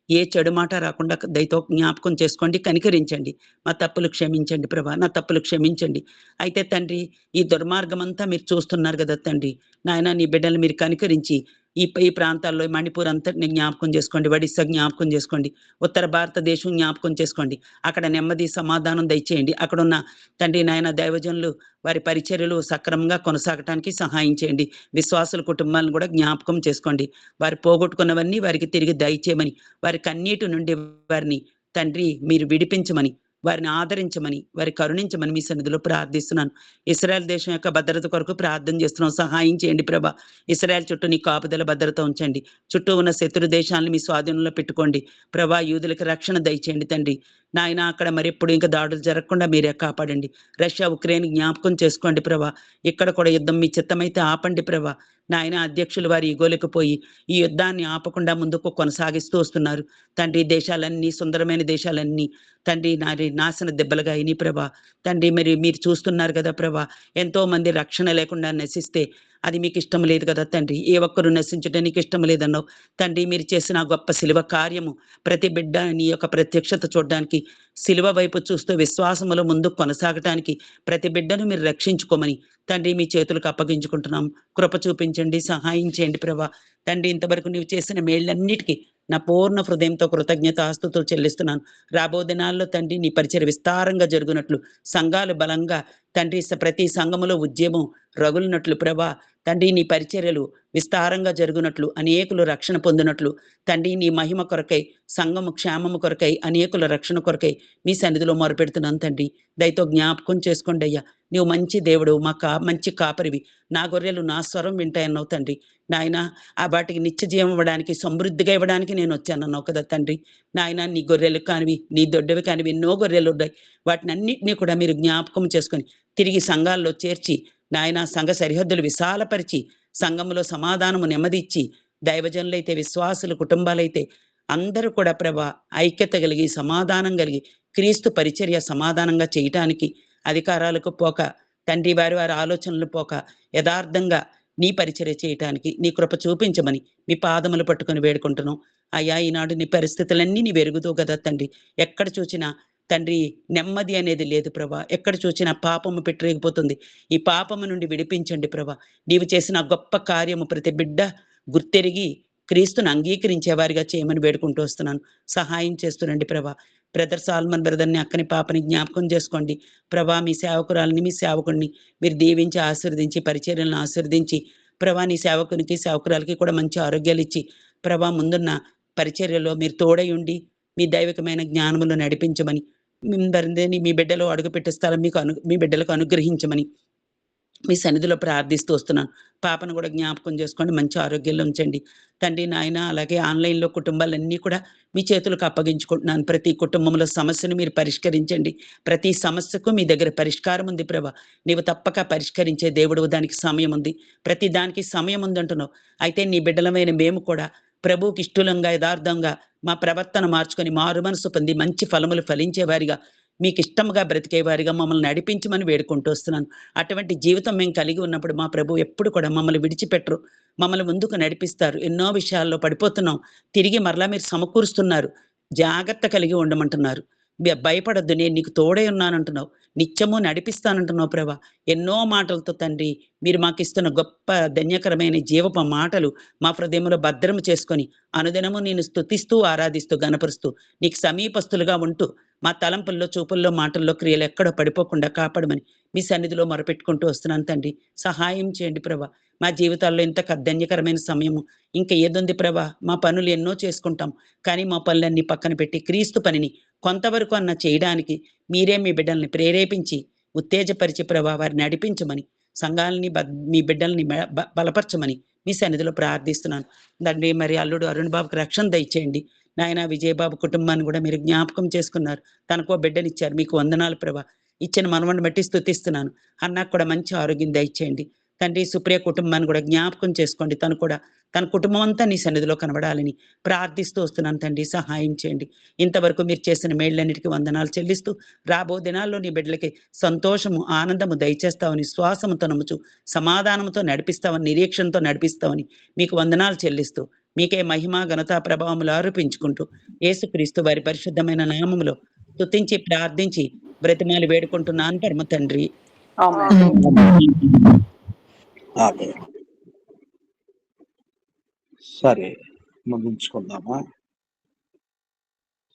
ఏ చెడు మాట రాకుండా దయతో జ్ఞాపకం చేసుకోండి. కనికరించండి. మా తప్పులు క్షమించండి ప్రభా. నా తప్పులు క్షమించండి. అయితే తండ్రి ఈ దుర్మార్గం అంతా మీరు చూస్తున్నారు కదా తండ్రి. నాయన నీ బిడ్డలు మీరు కనికరించి ఈ ప్రాంతాల్లో మణిపూర్ అంతటిని జ్ఞాపకం చేసుకోండి. ఒడిస్సా జ్ఞాపకం చేసుకోండి. ఉత్తర భారతదేశం జ్ఞాపకం చేసుకోండి. అక్కడ నెమ్మది సమాధానం దయచేయండి. అక్కడున్న తండ్రి నాయన దైవజనులు వారి పరిచర్యలు సక్రమంగా కొనసాగటానికి సహాయం చేయండి. విశ్వాసుల కుటుంబాలను కూడా జ్ఞాపకం చేసుకోండి. వారు పోగొట్టుకున్నవన్నీ వారికి తిరిగి దయచేయమని, వారి కన్నీటి నుండి వారిని తండ్రి మీరు విడిపించమని, వారిని ఆదరించమని, వారి కరుణించమని మీ సన్నిధిలో ప్రార్థిస్తున్నాను. ఇశ్రాయేల్ దేశం యొక్క భద్రత కొరకు ప్రార్థన చేస్తున్నాం. సహాయం చేయండి ప్రభా. ఇశ్రాయేల్ చుట్టూ నీ కాపుదల భద్రత ఉంచండి. చుట్టూ ఉన్న శత్రు దేశాలను మీ స్వాధీనంలో పెట్టుకోండి ప్రభా. యూదులకు రక్షణ దయచేయండి తండ్రి. నాయన అక్కడ మరి ఎప్పుడు ఇంకా దాడులు జరగకుండా మీరే కాపాడండి. రష్యా ఉక్రెయిన్ జ్ఞాపకం చేసుకోండి ప్రభా. ఇక్కడ కూడా యుద్ధం మీ చిత్తమైతే ఆపండి ప్రభా. నాయన అధ్యక్షులు వారి ఈగోలకు పోయి ఈ యుద్ధాన్ని ఆపకుండా ముందుకు కొనసాగిస్తూ వస్తున్నారు. తండ్రి దేశాలన్నీ సుందరమైన దేశాలన్నీ తండ్రి నాశన దెబ్బలుగా అయినాయి ప్రభా. తండ్రి మరి మీరు చూస్తున్నారు కదా ప్రభా. ఎంతో మంది రక్షణ లేకుండా నశిస్తే అది మీకు ఇష్టం లేదు కదా తండ్రి. ఏ ఒక్కరు నశించడానికి ఇష్టం లేదన్నావు తండ్రి. మీరు చేసిన ఆ గొప్ప శిలువ కార్యము ప్రతి బిడ్డ నీ యొక్క ప్రత్యక్షత చూడడానికి, శిలువ వైపు చూస్తూ విశ్వాసములో ముందుకు కొనసాగటానికి ప్రతి బిడ్డను మీరు రక్షించుకోమని తండ్రి మీ చేతులకు అప్పగించుకుంటున్నాం. కృప చూపించండి, సహాయం చేయండి ప్రభా. తండ్రి ఇంతవరకు నీవు చేసిన మేళ్ళన్నిటికీ నా పూర్ణ హృదయంతో కృతజ్ఞతాస్తుతులు చెల్లిస్తున్నాను. రాబో దినాల్లో తండ్రి నీ పరిచయం విస్తారంగా జరుగునట్లు, సంఘాలు బలంగా తండ్రి ప్రతి సంఘములో ఉద్యమం రగులునట్లు ప్రభా. తండ్రి నీ పరిచర్యలు విస్తారంగా జరుగునట్లు, అనేకులు రక్షణ పొందినట్లు తండ్రి నీ మహిమ కొరకై, సంఘము క్షేమము కొరకై, అనేకుల రక్షణ కొరకై మీ సన్నిధిలో మొరపెడుతున్నాను తండ్రి. దయతో జ్ఞాపకం చేసుకోండి అయ్యా. నీవు మంచి దేవుడు, మంచి కాపరివి. నా గొర్రెలు నా స్వరం వింటాయన్నావు తండ్రి. నాయన ఆ వాటికి నిత్య జీవం ఇవ్వడానికి, సమృద్ధిగా ఇవ్వడానికి నేను వచ్చానన్నావు కదా తండ్రి. నాయన నీ గొర్రెలు కానివి, నీ దొడ్డవి కానివి ఎన్నో గొర్రెలు ఉన్నాయి. వాటిని అన్నింటినీ కూడా మీరు జ్ఞాపకం చేసుకొని తిరిగి సంఘాల్లో చేర్చి నాయన సంఘ సరిహద్దులు విశాలపరిచి సంఘములో సమాధానము నెమ్మదిచ్చి దైవజనులైతే, విశ్వాసులు, కుటుంబాలైతే అందరూ కూడా ప్రభా ఐక్యత కలిగి, సమాధానం కలిగి క్రీస్తు పరిచర్య సమాధానంగా చేయటానికి, అధికారాలకు పోక తండ్రి వారి వారి ఆలోచనలు పోక యథార్థంగా నీ పరిచర్య చేయటానికి నీ కృప చూపించమని మీ పాదములు పట్టుకొని వేడుకుంటున్నాం. అయ్యా ఈనాడు నీ పరిస్థితులన్నీ నీ వెరుగుతూ కదా తండ్రి. ఎక్కడ చూసినా తండ్రి నెమ్మది అనేది లేదు ప్రభా. ఎక్కడ చూసినా పాపము పెట్టిరేగిపోతుంది. ఈ పాపము నుండి విడిపించండి ప్రభా. నీవు చేసిన గొప్ప కార్యము ప్రతి బిడ్డ గుర్తెరిగి క్రీస్తును అంగీకరించే వారిగా చేయమని వేడుకుంటూ వస్తున్నాను. సహాయం చేస్తురండి ప్రభా. బ్రదర్ సాల్మన్ బ్రదర్ని, అక్కని, పాపని జ్ఞాపకం చేసుకోండి ప్రభా. మీ సేవకురాలని, మీ సేవకుడిని మీరు దీవించి ఆశీర్వదించి, పరిచర్యలను ఆశీర్వదించి ప్రభా, నీ సేవకునికి సేవకురాలకి కూడా మంచి ఆరోగ్యాలు ఇచ్చి ప్రభా ముందున్న పరిచర్యలో మీరు తోడై ఉండి మీ దైవికమైన జ్ఞానములు నడిపించమని, మీ బిడ్డలో అడుగుపెట్టే స్థలం మీ బిడ్డలకు అనుగ్రహించమని మీ సన్నిధిలో ప్రార్థిస్తూ వస్తున్నాను. పాపను కూడా జ్ఞాపకం చేసుకోండి, మంచి ఆరోగ్యంలో ఉంచండి తండ్రి నాయన. అలాగే ఆన్లైన్లో కుటుంబాలన్నీ కూడా మీ చేతులకు అప్పగించుకుంటున్నాను. ప్రతి కుటుంబంలో సమస్యను మీరు పరిష్కరించండి. ప్రతి సమస్యకు మీ దగ్గర పరిష్కారం ఉంది ప్రభా. నీవు తప్పక పరిష్కరించే దేవుడు. దానికి సమయం ఉంది, ప్రతి దానికి సమయం ఉంది అంటున్నావు. అయితే నీ బిడ్డలమైన మేము కూడా ప్రభువుకి ఇష్టలంగా, యథార్థంగా మా ప్రవర్తన మార్చుకొని మారు మనసు పొంది మంచి ఫలములు ఫలించే వారిగా, మీకు ఇష్టముగా బ్రతికే వారిగా మమ్మల్ని నడిపించమని వేడుకుంటూ వస్తున్నాను. అటువంటి జీవితం మేము కలిగి ఉన్నప్పుడు మా ప్రభు ఎప్పుడు కూడా మమ్మల్ని విడిచిపెట్టరు, మమ్మల్ని ముందుకు నడిపిస్తారు. ఎన్నో విషయాల్లో పడిపోతున్నాం, తిరిగి మరలా మీరు సమకూరుస్తున్నారు. జాగ్రత్త కలిగి ఉండమంటున్నారు. భయపడొద్దు, నేను నీకు తోడై ఉన్నానంటున్నావు. నిత్యము నడిపిస్తానంటున్నావు ప్రభా. ఎన్నో మాటలతో తండ్రి మీరు మాకు ఇస్తున్న గొప్ప ధన్యకరమైన జీవపు మాటలు మా హృదయంలో భద్రము చేసుకొని అనుదినము నేను స్తుతిస్తూ, ఆరాధిస్తూ, గణపరుస్తూ నీకు సమీపస్తులుగా ఉంటూ మా తలంపుల్లో, చూపుల్లో, మాటల్లో, క్రియలు ఎక్కడో పడిపోకుండా కాపాడమని మీ సన్నిధిలో మొరపెట్టుకుంటూ వస్తున్నాను తండ్రి. సహాయం చేయండి ప్రభా. మా జీవితాల్లో ఇంత ధన్యకరమైన సమయము ఇంకా ఏదుంది ప్రభా. మా పనులు ఎన్నో చేసుకుంటాం, కానీ మా పనులన్నీ పక్కన పెట్టి క్రీస్తు పనిని కొంతవరకు అన్న చేయడానికి మీరే మీ బిడ్డల్ని ప్రేరేపించి ఉత్తేజపరిచి ప్రభా వారిని నడిపించమని, సంఘాలని మీ బిడ్డల్ని బలపరచమని మీ సన్నిధిలో ప్రార్థిస్తున్నాను తండ్రి. మరి అల్లుడు అరుణ్ బాబుకి రక్షణ దయచేయండి నాయన. విజయబాబు కుటుంబాన్ని కూడా మీరు జ్ఞాపకం చేసుకున్నారు. తనకో బిడ్డనిచ్చారు, మీకు వందనాలు ప్రభా. ఇచ్చిన మనవని బట్టి స్తుతిస్తున్నాను. అన్నకు కూడా మంచి ఆరోగ్యం దయచేయండి తండ్రి. సుప్రియ కుటుంబాన్ని కూడా జ్ఞాపకం చేసుకోండి. తను కూడా తన కుటుంబం అంతా నీ సన్నిధిలో కనబడాలని ప్రార్థిస్తూ వస్తున్నాను తండ్రి. సహాయం చేయండి. ఇంతవరకు మీరు చేసిన మేళ్ళన్నిటికీ వందనాలు చెల్లిస్తూ రాబో దినాల్లో నీ బిడ్డలకి సంతోషము, ఆనందము దయచేస్తావని, శ్వాసముతో నమ్ముచు సమాధానంతో నడిపిస్తావని, నిరీక్షణతో నడిపిస్తావని మీకు వందనాలు చెల్లిస్తూ మీకే మహిమ, ఘనత, ప్రభావములు ఆరోపించుకుంటూ యేసుక్రీస్తు వారి పరిశుద్ధమైన నామములో స్తుతించి ప్రార్థించి బ్రతిమాలి వేడుకుంటున్నాను పరమ తండ్రి. ఆమేన్. సరే, ముగించుకుందామా?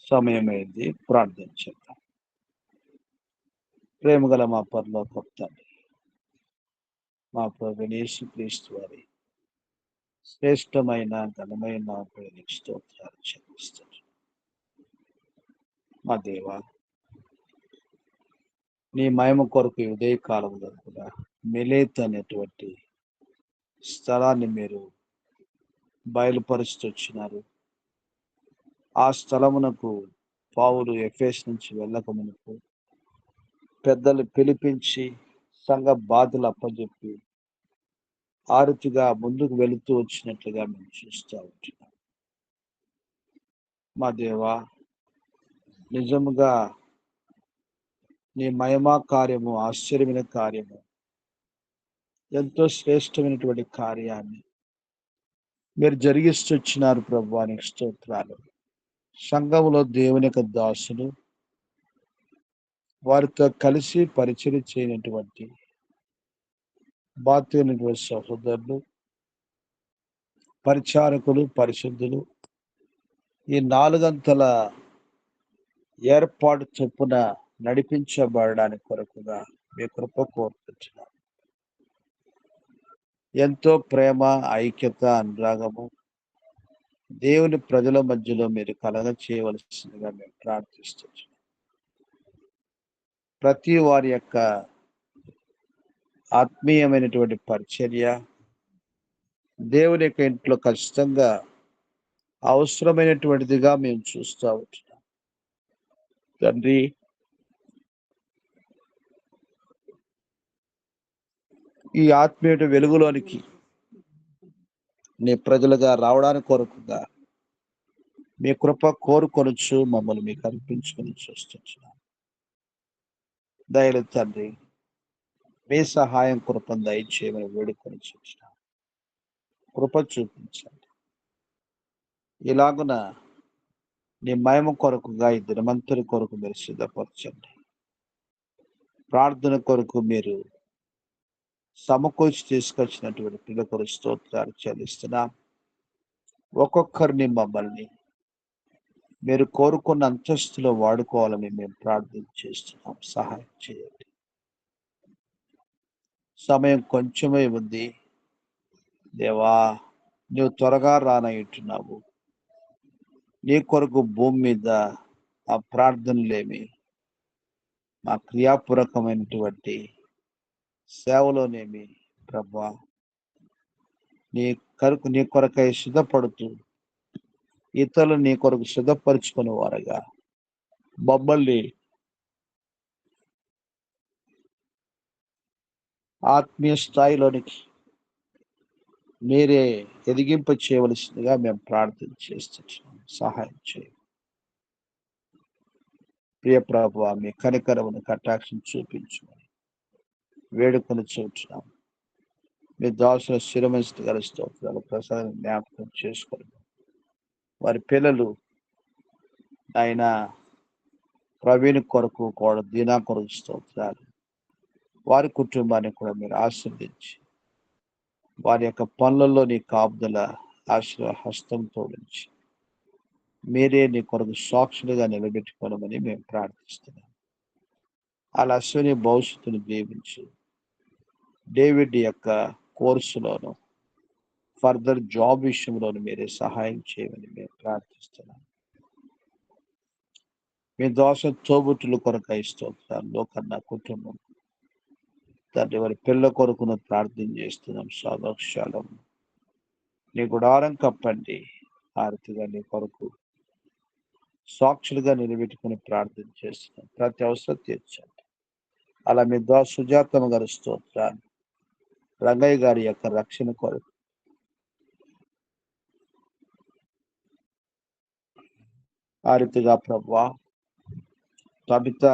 సమయమైంది, ప్రార్థన చేద్దాం. ప్రేమగల మా పరలోకపు తండ్రి, మా ప్రభువైన యేసుక్రీస్తు వారి శ్రేష్టమైన ఘనమైన పేరునికి స్తోత్రాలు చెల్లిస్తున్నాను. మా దేవా, నీ మహిమ కొరకు ఈ ఉదయ కాలంలో కూడా మిలేత్ అనేటువంటి స్థలాన్ని మీరు బయలుపరుస్తూ వచ్చినారు. ఆ స్థలమునకు పౌలు ఎఫెసు నుంచి వెళ్ళక మునుపు పెద్దలు పిలిపించి సంఘ బాధలు అప్పచెప్పి ఆ రీతిగా ముందుకు వెళుతూ వచ్చినట్లుగా మేము చూస్తూ ఉంటున్నాం. మా దేవా, నిజముగా నీ మహిమా కార్యము, ఆశ్చర్యమైన కార్యము, ఎంతో శ్రేష్టమైనటువంటి కార్యాన్ని మీరు జరిగిస్తున్నారు ప్రభువా, నీకు స్తోత్రాలు. సంఘములో దేవుని యొక్క దాసులు, వారితో కలిసి పరిచయం చేయనటువంటి బాధ్యులైనటువంటి సహోదరులు, పరిచారకులు, పరిశుద్ధులు ఈ 4 అంతల ఏర్పాటు చొప్పున నడిపించబడడానికి కొరకుగా మీ కృప కోరుతున్నాం. ఎంతో ప్రేమ, ఐక్యత, అనురాగము దేవుని ప్రజల మధ్యలో మీరు కలగ చేయవలసిందిగా మేము ప్రార్థిస్తున్నాం. ప్రతి వారి యొక్క ఆత్మీయమైనటువంటి పరిచర్య దేవుని యొక్క ఇంట్లో ఖచ్చితంగా అవసరమైనటువంటిదిగా మేము చూస్తూ ఉంటున్నాం. తండ్రి, ఈ ఆత్మీయ వెలుగులోనికి నీ ప్రజలుగా రావడానికి కొరకుగా మీ కృప కోరుకొనొచ్చు మమ్మల్ని మీకు అర్పించుకొని చూస్తున్నాం. దయలు తండ్రి, మీ సహాయం కృపను దయచేయమని వేడుకొని చూస్తున్నాం. కృప చూపించండి. ఇలాగున నీ మహిమ కొరకుగా ఈ దినమంతరి కొరకు మీరు సిద్ధపరచండి. ప్రార్థన కొరకు మీరు సమకూర్చి తీసుకొచ్చినటువంటి పిల్ల కొరకు స్తోత్రాలు చెల్లిస్తున్నాం. ఒక్కొక్కరిని మమ్మల్ని మీరు కోరుకున్న అంతస్తులో వాడుకోవాలని మేము ప్రార్థన చేస్తున్నాం. సహాయం చేయండి. సమయం కొంచెమే ఉంది దేవా, నువ్వు త్వరగా రానంటున్నావు. నీ కొరకు భూమి మీద ఆ ప్రార్థనలేమి, మా క్రియాపూర్వకమైనటువంటి సేవలోనేమి ప్రభా, నీ కొరకై సిద్ధపడుతూ ఇతరులు నీ కొరకు సిద్ధపరుచుకునే వారుగా మమ్మల్ని ఆత్మీయ స్థాయిలోనికి మీరే ఎదిగింప చేయవలసిందిగా మేము ప్రార్థన చేస్తున్నాం. సహాయం చేయండి. ప్రియ ప్రభువా, మీ కనికరమును కటాక్షం చూపించమని వేడుకొని చూస్తున్నాం. మీ దాసుల శిరమనిస్తూ కలుస్తూ ప్రసాదం జ్ఞాపకం చేసుకొని వారి పిల్లలు ఆయన ప్రవీణ్ కొరకు కూడా దీనా కొరకు స్తోత్రాలు. వారి కుటుంబాన్ని కూడా మీరు ఆశీర్వదించి వారి యొక్క పనులలో నీ కాపుదల హస్తంతో ఉంచి మీరే నీ కొరకు సాక్షులుగా నిలబెట్టుకోవడమని మేము ప్రార్థిస్తున్నాం. అలా అశ్విని భవిష్యత్తును జీవించి డేవిడ్ యొక్క కోర్సులోను ఫర్దర్ జాబ్ విషయంలోను మీరే సహాయం చేయమని మేము ప్రార్థిస్తున్నాం. మీ దోష తోబుట్టుల కొరకు స్తోత్రాలు. లోకన్న కుటుంబం తండ్రి వారి పిల్ల కొరకును ప్రార్థన చేస్తున్నాం. సాదోక్షాలం నీ గుడారం కప్పండి. ఆరతిగా నీ కొరకు సాక్షులుగా నిలబెట్టుకుని ప్రార్థన చేస్తున్నాం. ప్రతి అవసరం తీర్చండి. అలా మీ దోష సుజాతమ్మ గారి స్తోత్రాలు, రంగయ్య గారి యొక్క రక్షణ కొరకు ఆ రీతిగా ప్రభువా, తబిత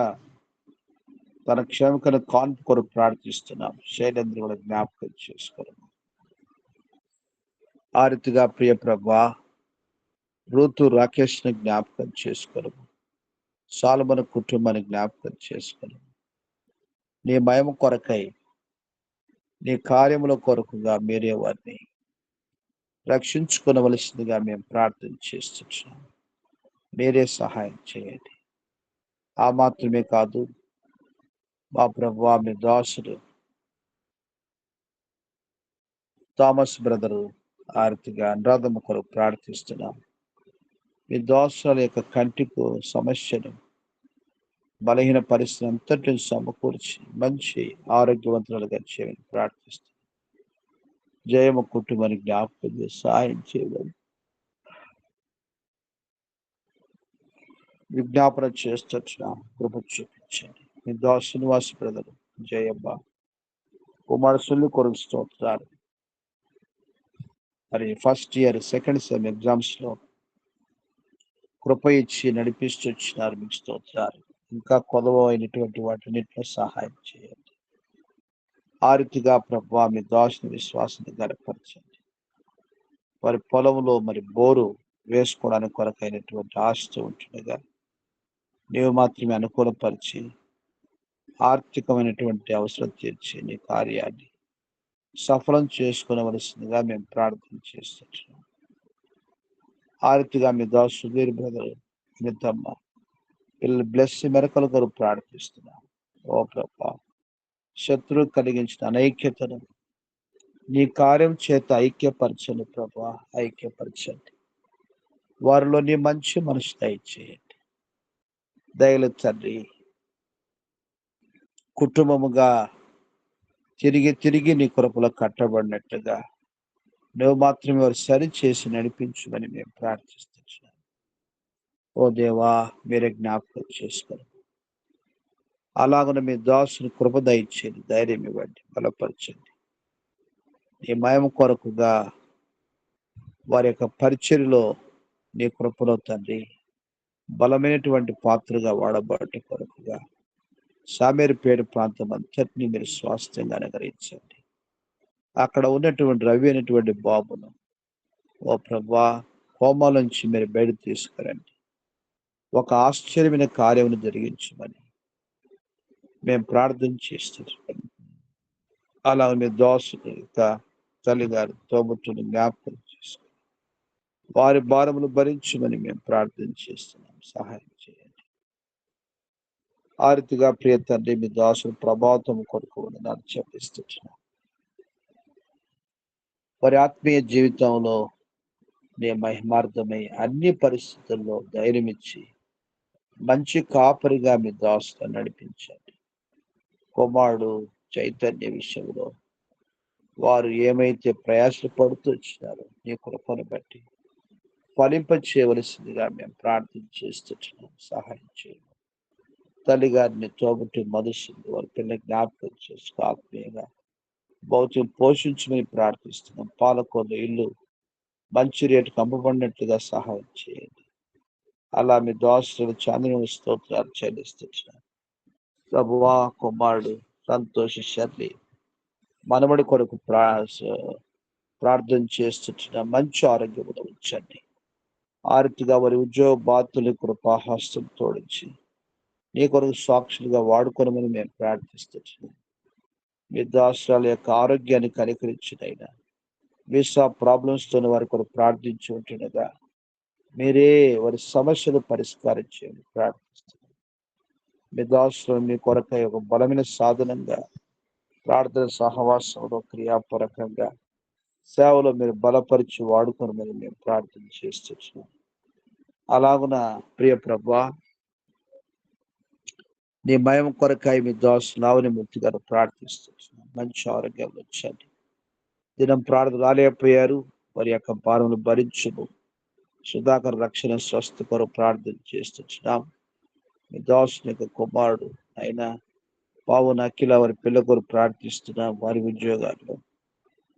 తన క్షేమకర కాన్పు కొరకు ప్రార్థిస్తున్నాం. శైలేంద్ర కూడా జ్ఞాపకం చేసుకోవడం. ఆ రీతిగా ప్రియ ప్రభువా, ఋతు రాకేష్ ని జ్ఞాపకం చేసుకోవడం. సాలమన్ కుటుంబాన్ని జ్ఞాపకం చేసుకోవడం. నీ మహిమ కొరకై నీ కార్యముల కొరకుగా మీరే వారిని రక్షించుకునవలసిందిగా మేము ప్రార్థన చేస్తున్నాం. మీరే సహాయం చేయండి. ఆ మాత్రమే కాదు మా ప్రభువా, మీ దాసుడు థామస్ బ్రదరు ఆర్తిగా అనురాధము కొరకు ప్రార్థిస్తున్నాం. మీ దోషాల యొక్క కంటికు సమస్యను బలహీన పరిస్థితి అంతటిని సమకూర్చి మంచి ఆరోగ్యవంతులుగా చేయమని ప్రార్థిస్తున్నాం. జయమ కుటుంబానికి జ్ఞాపకం సహాయం చేయమని విజ్ఞాపన చేస్తున్నాం. కృప చూపించండి. మీ దాసు శ్రీనివాస్ బ్రదర్ జయబ్బ కుమారసుల్ని కొరకు స్తోత్రాలు. మరి first year second sem exams లో కృప ఇచ్చి నడిపిస్తూ వచ్చినారు. మీకు స్తోత్రాలు. ఇంకా కొదవ అయినటువంటి వాటిన్నింటిలో సహాయం చేయండి. ఆ రీతిగా ప్రభువా మీ దాసుని విశ్వాసాన్ని గనపరచండి. వారి పొలంలో మరి బోరు వేసుకోవడానికి కొరకైనటువంటి ఆశతో ఉంటుండగా నీవు మాత్రమే అనుకూలపరిచి ఆర్థికమైనటువంటి అవసరం తీర్చి నీ కార్యాన్ని సఫలం చేసుకునవలసిందిగా మేము ప్రార్థన చేస్తున్నాం. ఆ రీతిగా మీ దాసు సుధీర్ బ్రదర్ మితమ్మ పిల్లలు బ్లెస్ మెరకల కొరకు ప్రార్థిస్తున్నాం. ఓ ప్రభా శత్రువు కలిగించిన అనైక్యతను నీ కార్యం చేత ఐక్యపరచండి ప్రభా, ఐక్యపరచండి. వారిలో నీ మంచి మనసు దయచేయండి. దయల తండ్రి, కుటుంబముగా తిరిగి తిరిగి నీ కృపలో కట్టబడినట్టుగా నువ్వు మాత్రమే వారు సరి చేసి నడిపించమని మేము ప్రార్థిస్తున్నాం. ఓ దేవా మీరే జ్ఞాపకం చేసుకోండి. అలాగనే మీ దాసుని కృప దయచేయండి, ధైర్యం ఇవ్వండి, బలపరచండి. నీ మహిమ కొరకుగా వారి యొక్క పరిచర్యలో నీ కృపలో తండ్రి బలమైనటువంటి పాత్రగా వాడబడే కొరకుగా సామేరుపేట ప్రాంతం అంతటినీ మీరు స్వాస్థ్యంగా అనుగ్రహించండి. అక్కడ ఉన్నటువంటి రవి అనేటువంటి బాబును ఓ ప్రభా కోమాల నుంచి మీరు బయట తీసుకురండి. ఒక ఆశ్చర్యమైన కార్యమును జరిగించమని మేము ప్రార్థన చేస్తున్నాం. అలా మీ దోసుని యొక్క తల్లిగారు తోబుట్టుని జ్ఞాపకం చేసుకుని వారి భారములు భరించమని మేము ప్రార్థన చేస్తున్నాం. సహాయం చేయండి. ఆ రీతిగా ప్రియ తండ్రి మీ దాసుని ప్రభావం కొరకు నన్ను చెప్పిస్తున్నాం. వారి ఆత్మీయ జీవితంలో నీ మహిమార్థమై అన్ని పరిస్థితుల్లో ధైర్యం ఇచ్చి మంచి కాపరిగా మీ దాసులను నడిపించండి. కుమారుడు చైతన్య విషయంలో వారు ఏమైతే ప్రయాసలు పడుతూ వచ్చినారో నీ కృపను బట్టి ఫలింప చేయవలసిందిగా మేము ప్రార్థన చేస్తున్నాం. సహాయం చేయండి. తల్లిగారిని తోబుట్టి మధుసింది వారి పిల్లల జ్ఞాపకం చేసుకో ఆత్మీయంగా భౌతికం పోషించమని ప్రార్థిస్తున్నాం. పాలకొల్లు ఇల్లు మంచి రేటుకు అమ్మబడినట్లుగా సహాయం చేయండి. అలా మీ దోస్తులు చంద్రుని స్తోత్రాలు చెల్లిస్తున్నాను. ప్రభువా కుమారుడు సంతోష శర్లి మనమడి కొరకు ప్రార్థన చేస్తున్న మంచి ఆరోగ్యం ఉంచండి. ఆ రీతిగా వారి ఉద్యోగ బాధ్యుల కృపాహస్తం తోడించి నీ కొరకు సాక్షులుగా వాడుకోనమని మేము ప్రార్థిస్తున్నాం. మీ దాసుల యొక్క ఆరోగ్యాన్ని కనికరించినైనా వీసా ప్రాబ్లమ్స్ తో వారి కొరకు ప్రార్థించి ఉంటుండగా మీరే వారి సమస్యలు పరిష్కారం చేయండి ప్రార్థిస్తున్నాం. మీ దాసులు మీ కొరకై ఒక బలమైన సాధనంగా ప్రార్థన సహవాసంలో క్రియాపరకంగా సేవలో మీరు బలపరిచి వాడుకోనమని మేము ప్రార్థన చేస్తున్నాం. అలాగున ప్రియ ప్రభా నీ మయం కొరకాయ మీ దాసు నావని మూర్తి గారు ప్రార్థిస్తున్నాం. మంచి ఆరోగ్యం వచ్చండి. దినం ప్రార్థన రాలేకపోయారు, వారి యొక్క భారములు భరించుము. సుధాకర్ రక్షణ స్వస్థ కొరకు ప్రార్థన చేస్తున్నాం. మీ దాసుని యొక్క కుమారుడు అయినా పావున అఖిల వారి పిల్ల కొరకు ప్రార్థిస్తున్నాం. వారి ఉద్యోగాల్లో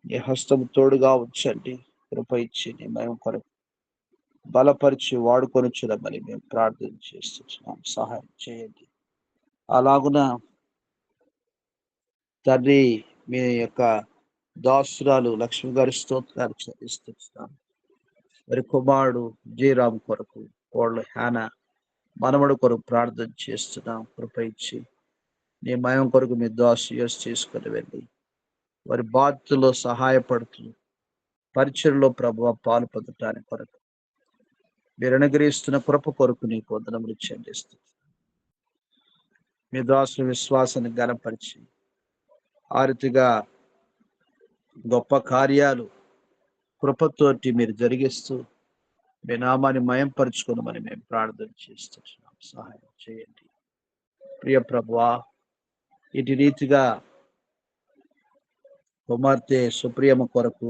నీ హస్తం తోడుగా ఉంచండి. కృప ఇచ్చి నీ మయం కొరకు బలపరిచి వాడుకొని చూడమని మేము ప్రార్థన చేస్తున్నాం. సహాయం చేయండి. అలాగున తండ్రి మీ యొక్క దాసురాలు లక్ష్మి గారి స్తోత్రాలు చెల్లిస్తున్నాం. మరి కుమారుడు జయరామ్ కొరకు కోళ్ళ హ్యాన మనమడు కొరకు ప్రార్థన చేస్తున్నాం. కృప ఇచ్చి నీ మయం కొరకు మీ దాసు యూస్ చేసుకుని వెళ్ళి వారి బాధ్యతలో సహాయపడుతూ పరిచయలో ప్రభువ పాలు పొందటానికి కొరకు మీరు అనుగ్రహిస్తున్న కృప కొరకు నీ వందనములు చెల్లిస్తుంది. మీ దాసుని విశ్వాసాన్ని గణపరిచి ఆ రీతిగా గొప్ప కార్యాలు కృపతోటి మీరు జరిగిస్తూ మీ నామాన్ని మయంపరుచుకోనమని మేము ప్రార్థన చేస్తున్నాం. సహాయం చేయండి ప్రియ ప్రభువా. ఇటు రీతిగా కుమార్తె సుప్రియమ కొరకు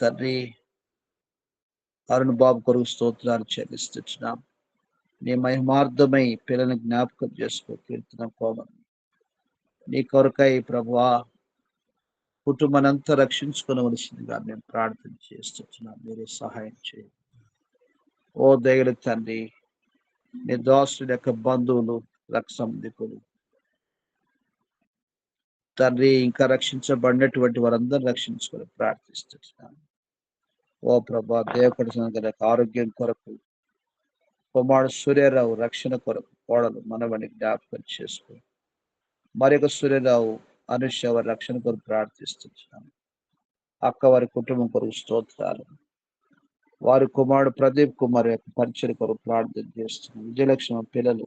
తండ్రి అరుణ్ బాబు కొరకు స్తోత్రాలు చెల్లిస్తున్నాం. నీ మహిమార్థమై పిల్లల్ని జ్ఞాపకం చేసుకో. కీర్తన కోమం నీ కొరకై ప్రభువా కుటుంబానంతా రక్షించుకోవలసిందిగా మేము ప్రార్థన చేస్తున్నాం. మీరే సహాయం చేయండి. ఓ దయగల తండ్రి, నీ దోస్తుడి యొక్క బంధువులు, రక్త సంబంధికులు తండ్రి, ఇంకా రక్షించబడినటువంటి వారందరూ రక్షించుకొని ప్రార్థిస్తున్నాను. ఓ ప్రభా దేవపడి ఆరోగ్యం కొరకు, కుమారుడు సూర్యరావు రక్షణ కొరకు, కోడలు మనవని జ్ఞాపకం చేసుకో. మరొక సూర్యరావు అనుష వారి రక్షణ కొరకు ప్రార్థిస్తున్నాను. అక్క వారి కుటుంబం కొరకు స్తోత్రాలు. వారి కుమారుడు ప్రదీప్ కుమార్ యొక్క పరిచయ కొరకు ప్రార్థన చేస్తున్నాను. విజయలక్ష్మి పిల్లలు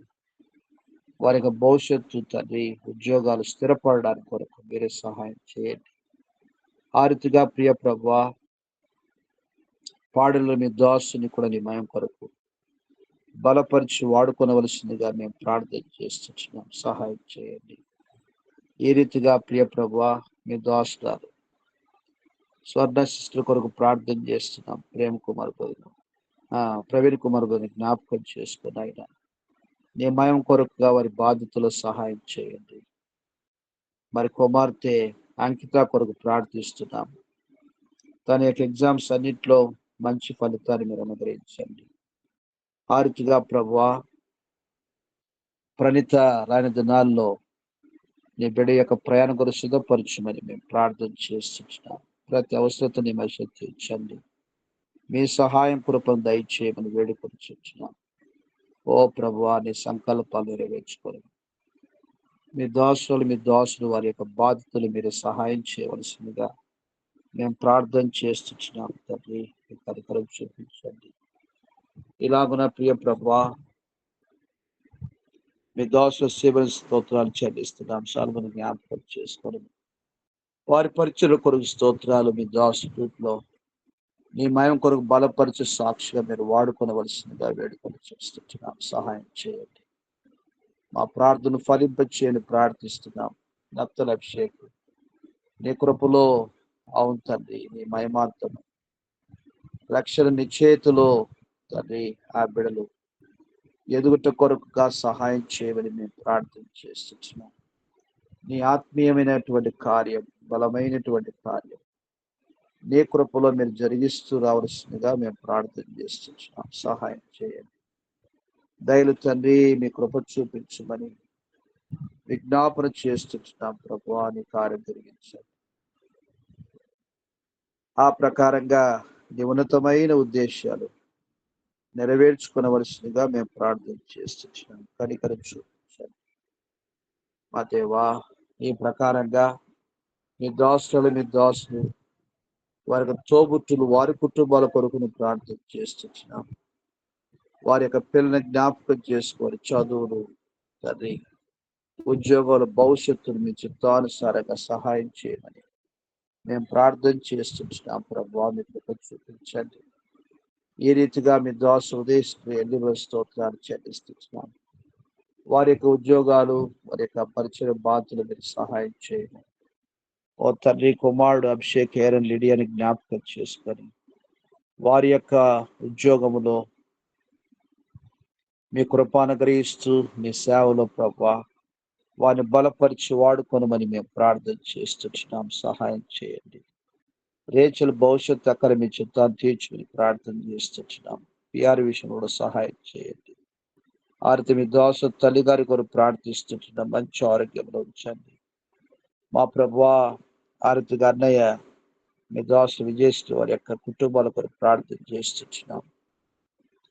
వారి యొక్క భవిష్యత్తు తండ్రి ఉద్యోగాలు స్థిరపడడానికి కొరకు మీరే సహాయం చేయండి. ఆ రీతిగా ప్రియ ప్రభువా పాడలో మీ దాసుని కూడా నీ మయం కొరకు బలపరిచి వాడుకొనవలసిందిగా మేము ప్రార్థన చేస్తున్నాం. సహాయం చేయండి. ఈ రీతిగా ప్రియ ప్రభువా మీ దాసురాలు స్వర్ణ సిస్టర్ కొరకు ప్రార్థన చేస్తున్నాం. ప్రేమ్ కుమార్ బదులు ప్రవీణ్ కుమార్ బదులు జ్ఞాపకం చేసుకుని ఆయన నీ మయం కొరకుగా వారి బాధ్యతలో సహాయం చేయండి. మరి కుమార్తె అంకిత కొరకు ప్రార్థిస్తున్నాం. తన యొక్క ఎగ్జామ్స్ అన్నింటిలో మంచి ఫలితాన్ని మీరు అనుగ్రహించండి. ఆ రీతిగా ప్రభువా ప్రణిత రాని దినాల్లో నీ బిడ్డ యొక్క ప్రయాణం కొరకు సిద్ధపరచమని మేము ప్రార్థన చేస్తున్నాం. ప్రతి అవసరతని మధ్య తీర్చండి. మీ సహాయం కృపను దయచేయమని వేడుకొచ్చున్నాం. ఓ ప్రభువా నీ సంకల్పాలు నెరవేర్చుకొని మీ దాసులు వారి యొక్క బాధ్యతలు మీరు సహాయం చేయవలసిందిగా మేము ప్రార్థన చేస్తున్నాం. తండ్రి మీ కనికరం చూపించండి. ఇలాగున ప్రియ ప్రభువా మీ దాసుల సేవల స్తోత్రాలు చెల్లిస్తున్నాం. సాల్మను జ్ఞాపకం చేసుకొని వారి పరిచయ కొరకు స్తోత్రాలు. మీ దాసులో నీ మయం కొరకు బలపరిచే సాక్షిగా మీరు వాడుకొనవలసిందిగా వేడుకొని చేస్తున్నాం. సహాయం చేయండి. మా ప్రార్థన ఫలింపచేయని ప్రార్థిస్తున్నాం. నత్తల అభిషేకం నీ కృపలో అవును తండ్రి, నీ మహిమార్థం రక్షణ నిశ్చయితలో తండ్రి ఆ బిడలు ఎదుగుట కొరకుగా సహాయం చేయమని మేము ప్రార్థన చేస్తున్నాం. నీ ఆత్మీయమైనటువంటి కార్యం, బలమైనటువంటి కార్యం నీ కృపలో మీరు జరిగిస్తూ రావాల్సిందిగా మేము ప్రార్థన చేస్తున్నాం. సహాయం చేయండి. దయలు తండ్రి మీ కృప చూపించమని విజ్ఞాపన చేస్తున్నాం. ప్రభువా నీ కార్యం జరిగించండి. ఆ ప్రకారంగా నీ ఉన్నతమైన ఉద్దేశాలు నెరవేర్చుకునవలసిందిగా మేము ప్రార్థన చేస్తున్నాం. కనికరం చూపించండి. మా దేవా ఈ ప్రకారంగా మీ దాసులు వారి యొక్క తోబుట్టులు వారి కుటుంబాల కొరకు ప్రార్థన చేస్తున్నాం. వారి యొక్క పిల్లల్ని జ్ఞాపకం చేసుకొని చదువులు తండ్రి ఉద్యోగాల భవిష్యత్తును మీ చిత్తానుసారంగా సహాయం చేయమని మేము ప్రార్థన చేస్తున్నాం. ప్రభువా మీ కృప చూపించండి. ఈ రీతిగా మీ దాసు ఉదయశ్రీ ఎల్లి స్తోత్రాలు చెల్లిస్తున్నాం. వారి యొక్క ఉద్యోగాలు వారి యొక్క పరిచయ బాధ్యతలు మీరు సహాయం చేయండి. ఓ తండ్రి కుమారుడు అభిషేక్ ఏరన్ లిడియాని జ్ఞాపకం చేసుకొని వారి యొక్క ఉద్యోగములో మీ కృపానుగ్రహిస్తూ మీ సేవలో ప్రభువా వారిని బలపరిచి వాడుకొనమని మేము ప్రార్థన చేస్తున్నాం. సహాయం చేయండి. రేచల్ భవిష్యత్తు అక్కడ మీ చిత్తాన్ని తీర్చుకుని ప్రార్థన చేస్తున్నాం. పిఆర్ విషయంలో సహాయం చేయండి. ఆరిత మీ దాసు తల్లిగారి కొరకు ప్రార్థిస్తున్నాం. మంచి ఆరోగ్యంలో ఉంచండి. మా ప్రభువా ఆరితిగా అన్నయ్య మీ దాసు విజయశ్రీ వారి యొక్క కుటుంబాల కొరకు ప్రార్థన చేస్తున్నాం.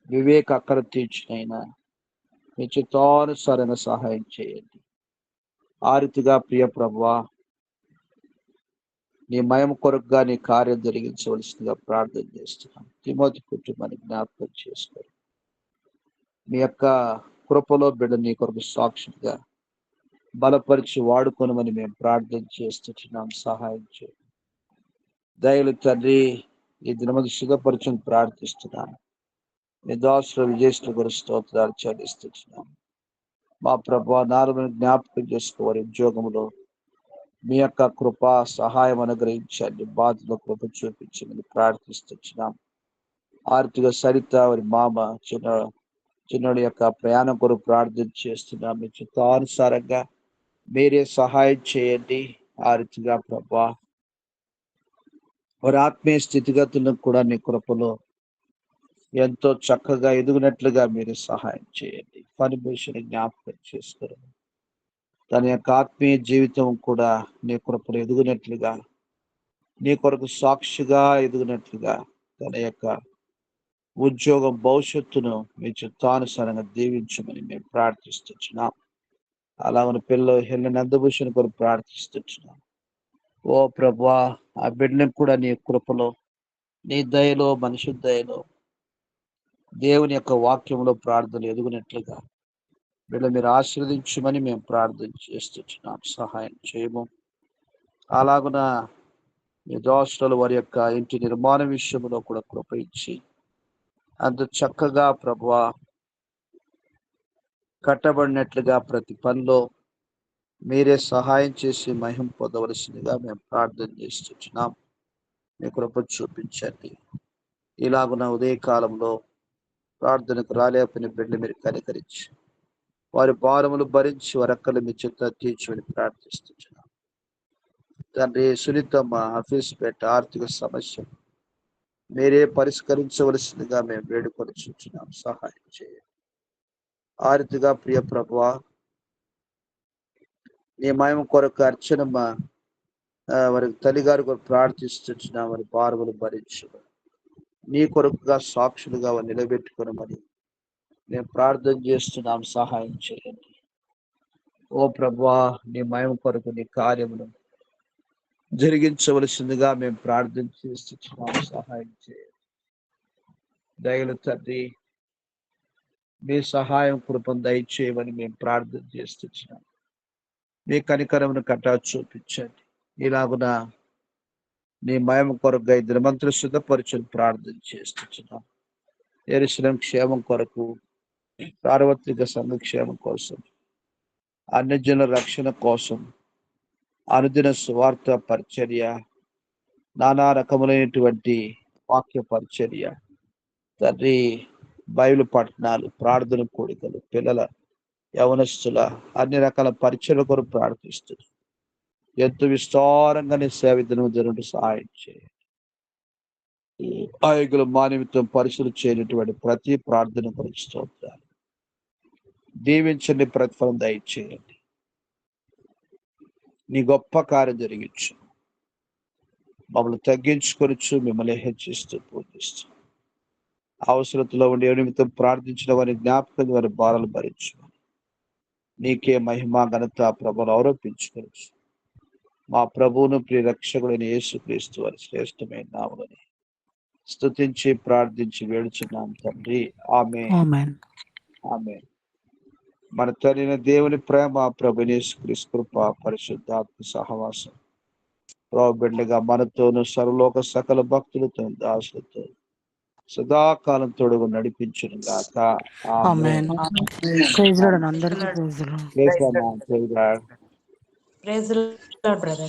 వివేక్ అక్కడ తీర్చినైనా మీ చిత్తానుసారంగా సహాయం చేయండి. ఆ రీతిగా ప్రియ ప్రభువా నీ మయం కొరకుగా నీ కార్యం జరిగించవలసిందిగా ప్రార్థన చేస్తున్నాం. తిమోతి కుటుంబాన్ని జ్ఞాపకం చేసుకోండి. మీ యొక్క కృపలో బిడ్డ నీ కొరకు సాక్షిగా బలపరిచి వాడుకొనమని మేము ప్రార్థన చేస్తున్నాం. సహాయం చేయండి. దయలు తండ్రి ఈ దినమందు సిద్ధపరచని ప్రార్థిస్తున్నాను. మీ దాసుల విజయశ్రీ గురించి స్తోత్రాలు చెల్లిస్తున్నాం. మా ప్రభువా నాలుగుని జ్ఞాపకం చేసుకోవాలి. ఉద్యోగంలో మీ యొక్క కృప సహాయం అనుగ్రహించండి. బాధ్యతలో కృప చూపించమని ప్రార్థిస్తున్నాం. ఆర్థిక సరిత వారి మామ చిన్న చిన్నోడి యొక్క ప్రయాణం కొరకు ప్రార్థన చేస్తున్నాం. మీ చిత్తానుసారంగా మీరే సహాయం చేయండి. ఆ రీతిగా ప్రభా వారి ఆత్మీయ స్థితిగతులను కూడా నీ కృపలో ఎంతో చక్కగా ఎదుగునట్లుగా మీరు సహాయం చేయండి. పనిభూషణ జ్ఞాపకం చేసుకుని తన యొక్క ఆత్మీయ జీవితం కూడా నీ కృపలో ఎదుగునట్లుగా, నీ కొరకు సాక్షిగా ఎదుగునట్లుగా, తన యొక్క ఉద్యోగం భవిష్యత్తును మీ చిత్తానుసారంగా దీవించమని మేము ప్రార్థిస్తున్నాం. అలాగని పిల్లలు హెల్లి నందభూషణ కొరకు ప్రార్థిస్తున్నాం. ఓ ప్రభా, ఆ బిడ్డలకు కూడా నీ కృపలో, నీ దయలో, మనిషి దయలో, దేవుని యొక్క వాక్యంలో ప్రార్థనలు ఎదుగునట్లుగా బిడ్డ మీరు ఆశీర్వదించమని మేము ప్రార్థన చేస్తున్నాం. సహాయం చేయము. అలాగున మీ దోషులు వారి యొక్క ఇంటి నిర్మాణ విషయంలో కూడా కృప ఇచ్చి అంత చక్కగా ప్రభువా కట్టబడినట్లుగా ప్రతి పనిలో మీరే సహాయం చేసి మహిమ పొందవలసిందిగా మేము ప్రార్థన చేస్తున్నాం. మీ కృప చూపించండి. ఇలాగున ఉదయకాలంలో ప్రార్థనకు రాలేపని బిడ్డ మీరు కనికరించి వారి భారములు భరించి వరక్కలు మీ చిత్త తీర్చమని ప్రార్థిస్తున్నాం. తండ్రి, సునీతమ్మ ఆఫీస్ పెట్ట ఆర్థిక సమస్య మీరే పరిష్కరించవలసిందిగా మేము వేడుకొనిచున్నాం. సహాయం చేయండి. ఆ రీతిగా ప్రియ ప్రభువా నీ మహిమ కొరకు అర్చనమ్మ వారి తల్లిగారి కొరకు ప్రార్థిస్తున్నాం. వారి భారములు భరించు నీ కొరకుగా సాక్షులుగా వారు నిలబెట్టుకునమని మేము ప్రార్థన చేస్తున్నాం. సహాయం చేయండి. ఓ ప్రభువా నీ మహిమ కొరకు నీ కార్యమును జరిగించవలసిందిగా మేము ప్రార్థన చేస్తున్నాం. సహాయం చేయండి. దయలు తండ్రి, మీ సహాయం కృపను దయచేయమని మేము ప్రార్థన చేస్తున్నాం. మీ కనికరమును కట్టా చూపించండి. ఇలాగున నీ మహిమ కొరకు ఇద్దరు మంత్రులు సిద్ధపరచుని ప్రార్థన చేస్తున్నాం. యెరూషలేము క్షేమం కొరకు, సార్వత్రిక సంఘక్షేమం కోసం, అన్యజనుల రక్షణ కోసం, అనుదిన సువార్త పరిచర్య, నానా రకములైనటువంటి వాక్య పరిచర్య, తండ్రి బైబిల్ పఠనాలు, ప్రార్థన కోడికలు, పిల్లల యవనస్తుల అన్ని రకాల పరిచర్ల కొరకు ప్రార్థిస్తుంది. ఎంతో విస్తారంగా నీ సేవిధనం జరుగుతూ సహాయం చేయండి. ఆయుగుల మానవిత్వం పరిశీలన చేయనటువంటి ప్రతి ప్రార్థన కొరకు స్తోత్రాలు. దీవించండి, ప్రతిఫలం దయచేయండి. నీ గొప్ప కార్యం జరిగించు. మమ్మల్ని తగ్గించుకొనిచ్చు, మిమ్మల్ని హెచ్చిస్తూ పూజిస్తూ అవసరతలో ఉండి ఏ నిమిత్తం ప్రార్థించిన వారి జ్ఞాపకం వారి భారాలు భరించు. నీకే మహిమ ఘనత ప్రభువును ఆరోపించుకోవచ్చు. మా ప్రభువును ప్రియ రక్షకుడైన యేసుక్రీస్తు వారి శ్రేష్టమైన నామమున స్తుతించి ప్రార్థించి వేడుచున్నాం తండ్రి. ఆమేన్. ఆమేన్. మన తండ్రి దేవుని ప్రేమ, ప్రభువైన యేసుక్రీస్తు కృప, పరిశుద్ధాత్మ సహవాసం ప్రభు బిడ్డగా మనతోను సర్వలోక సకల భక్తులతో దాసులతో సదాకాలం తోడుగా నడిపించును గాక. Amen. Praise the lord brother.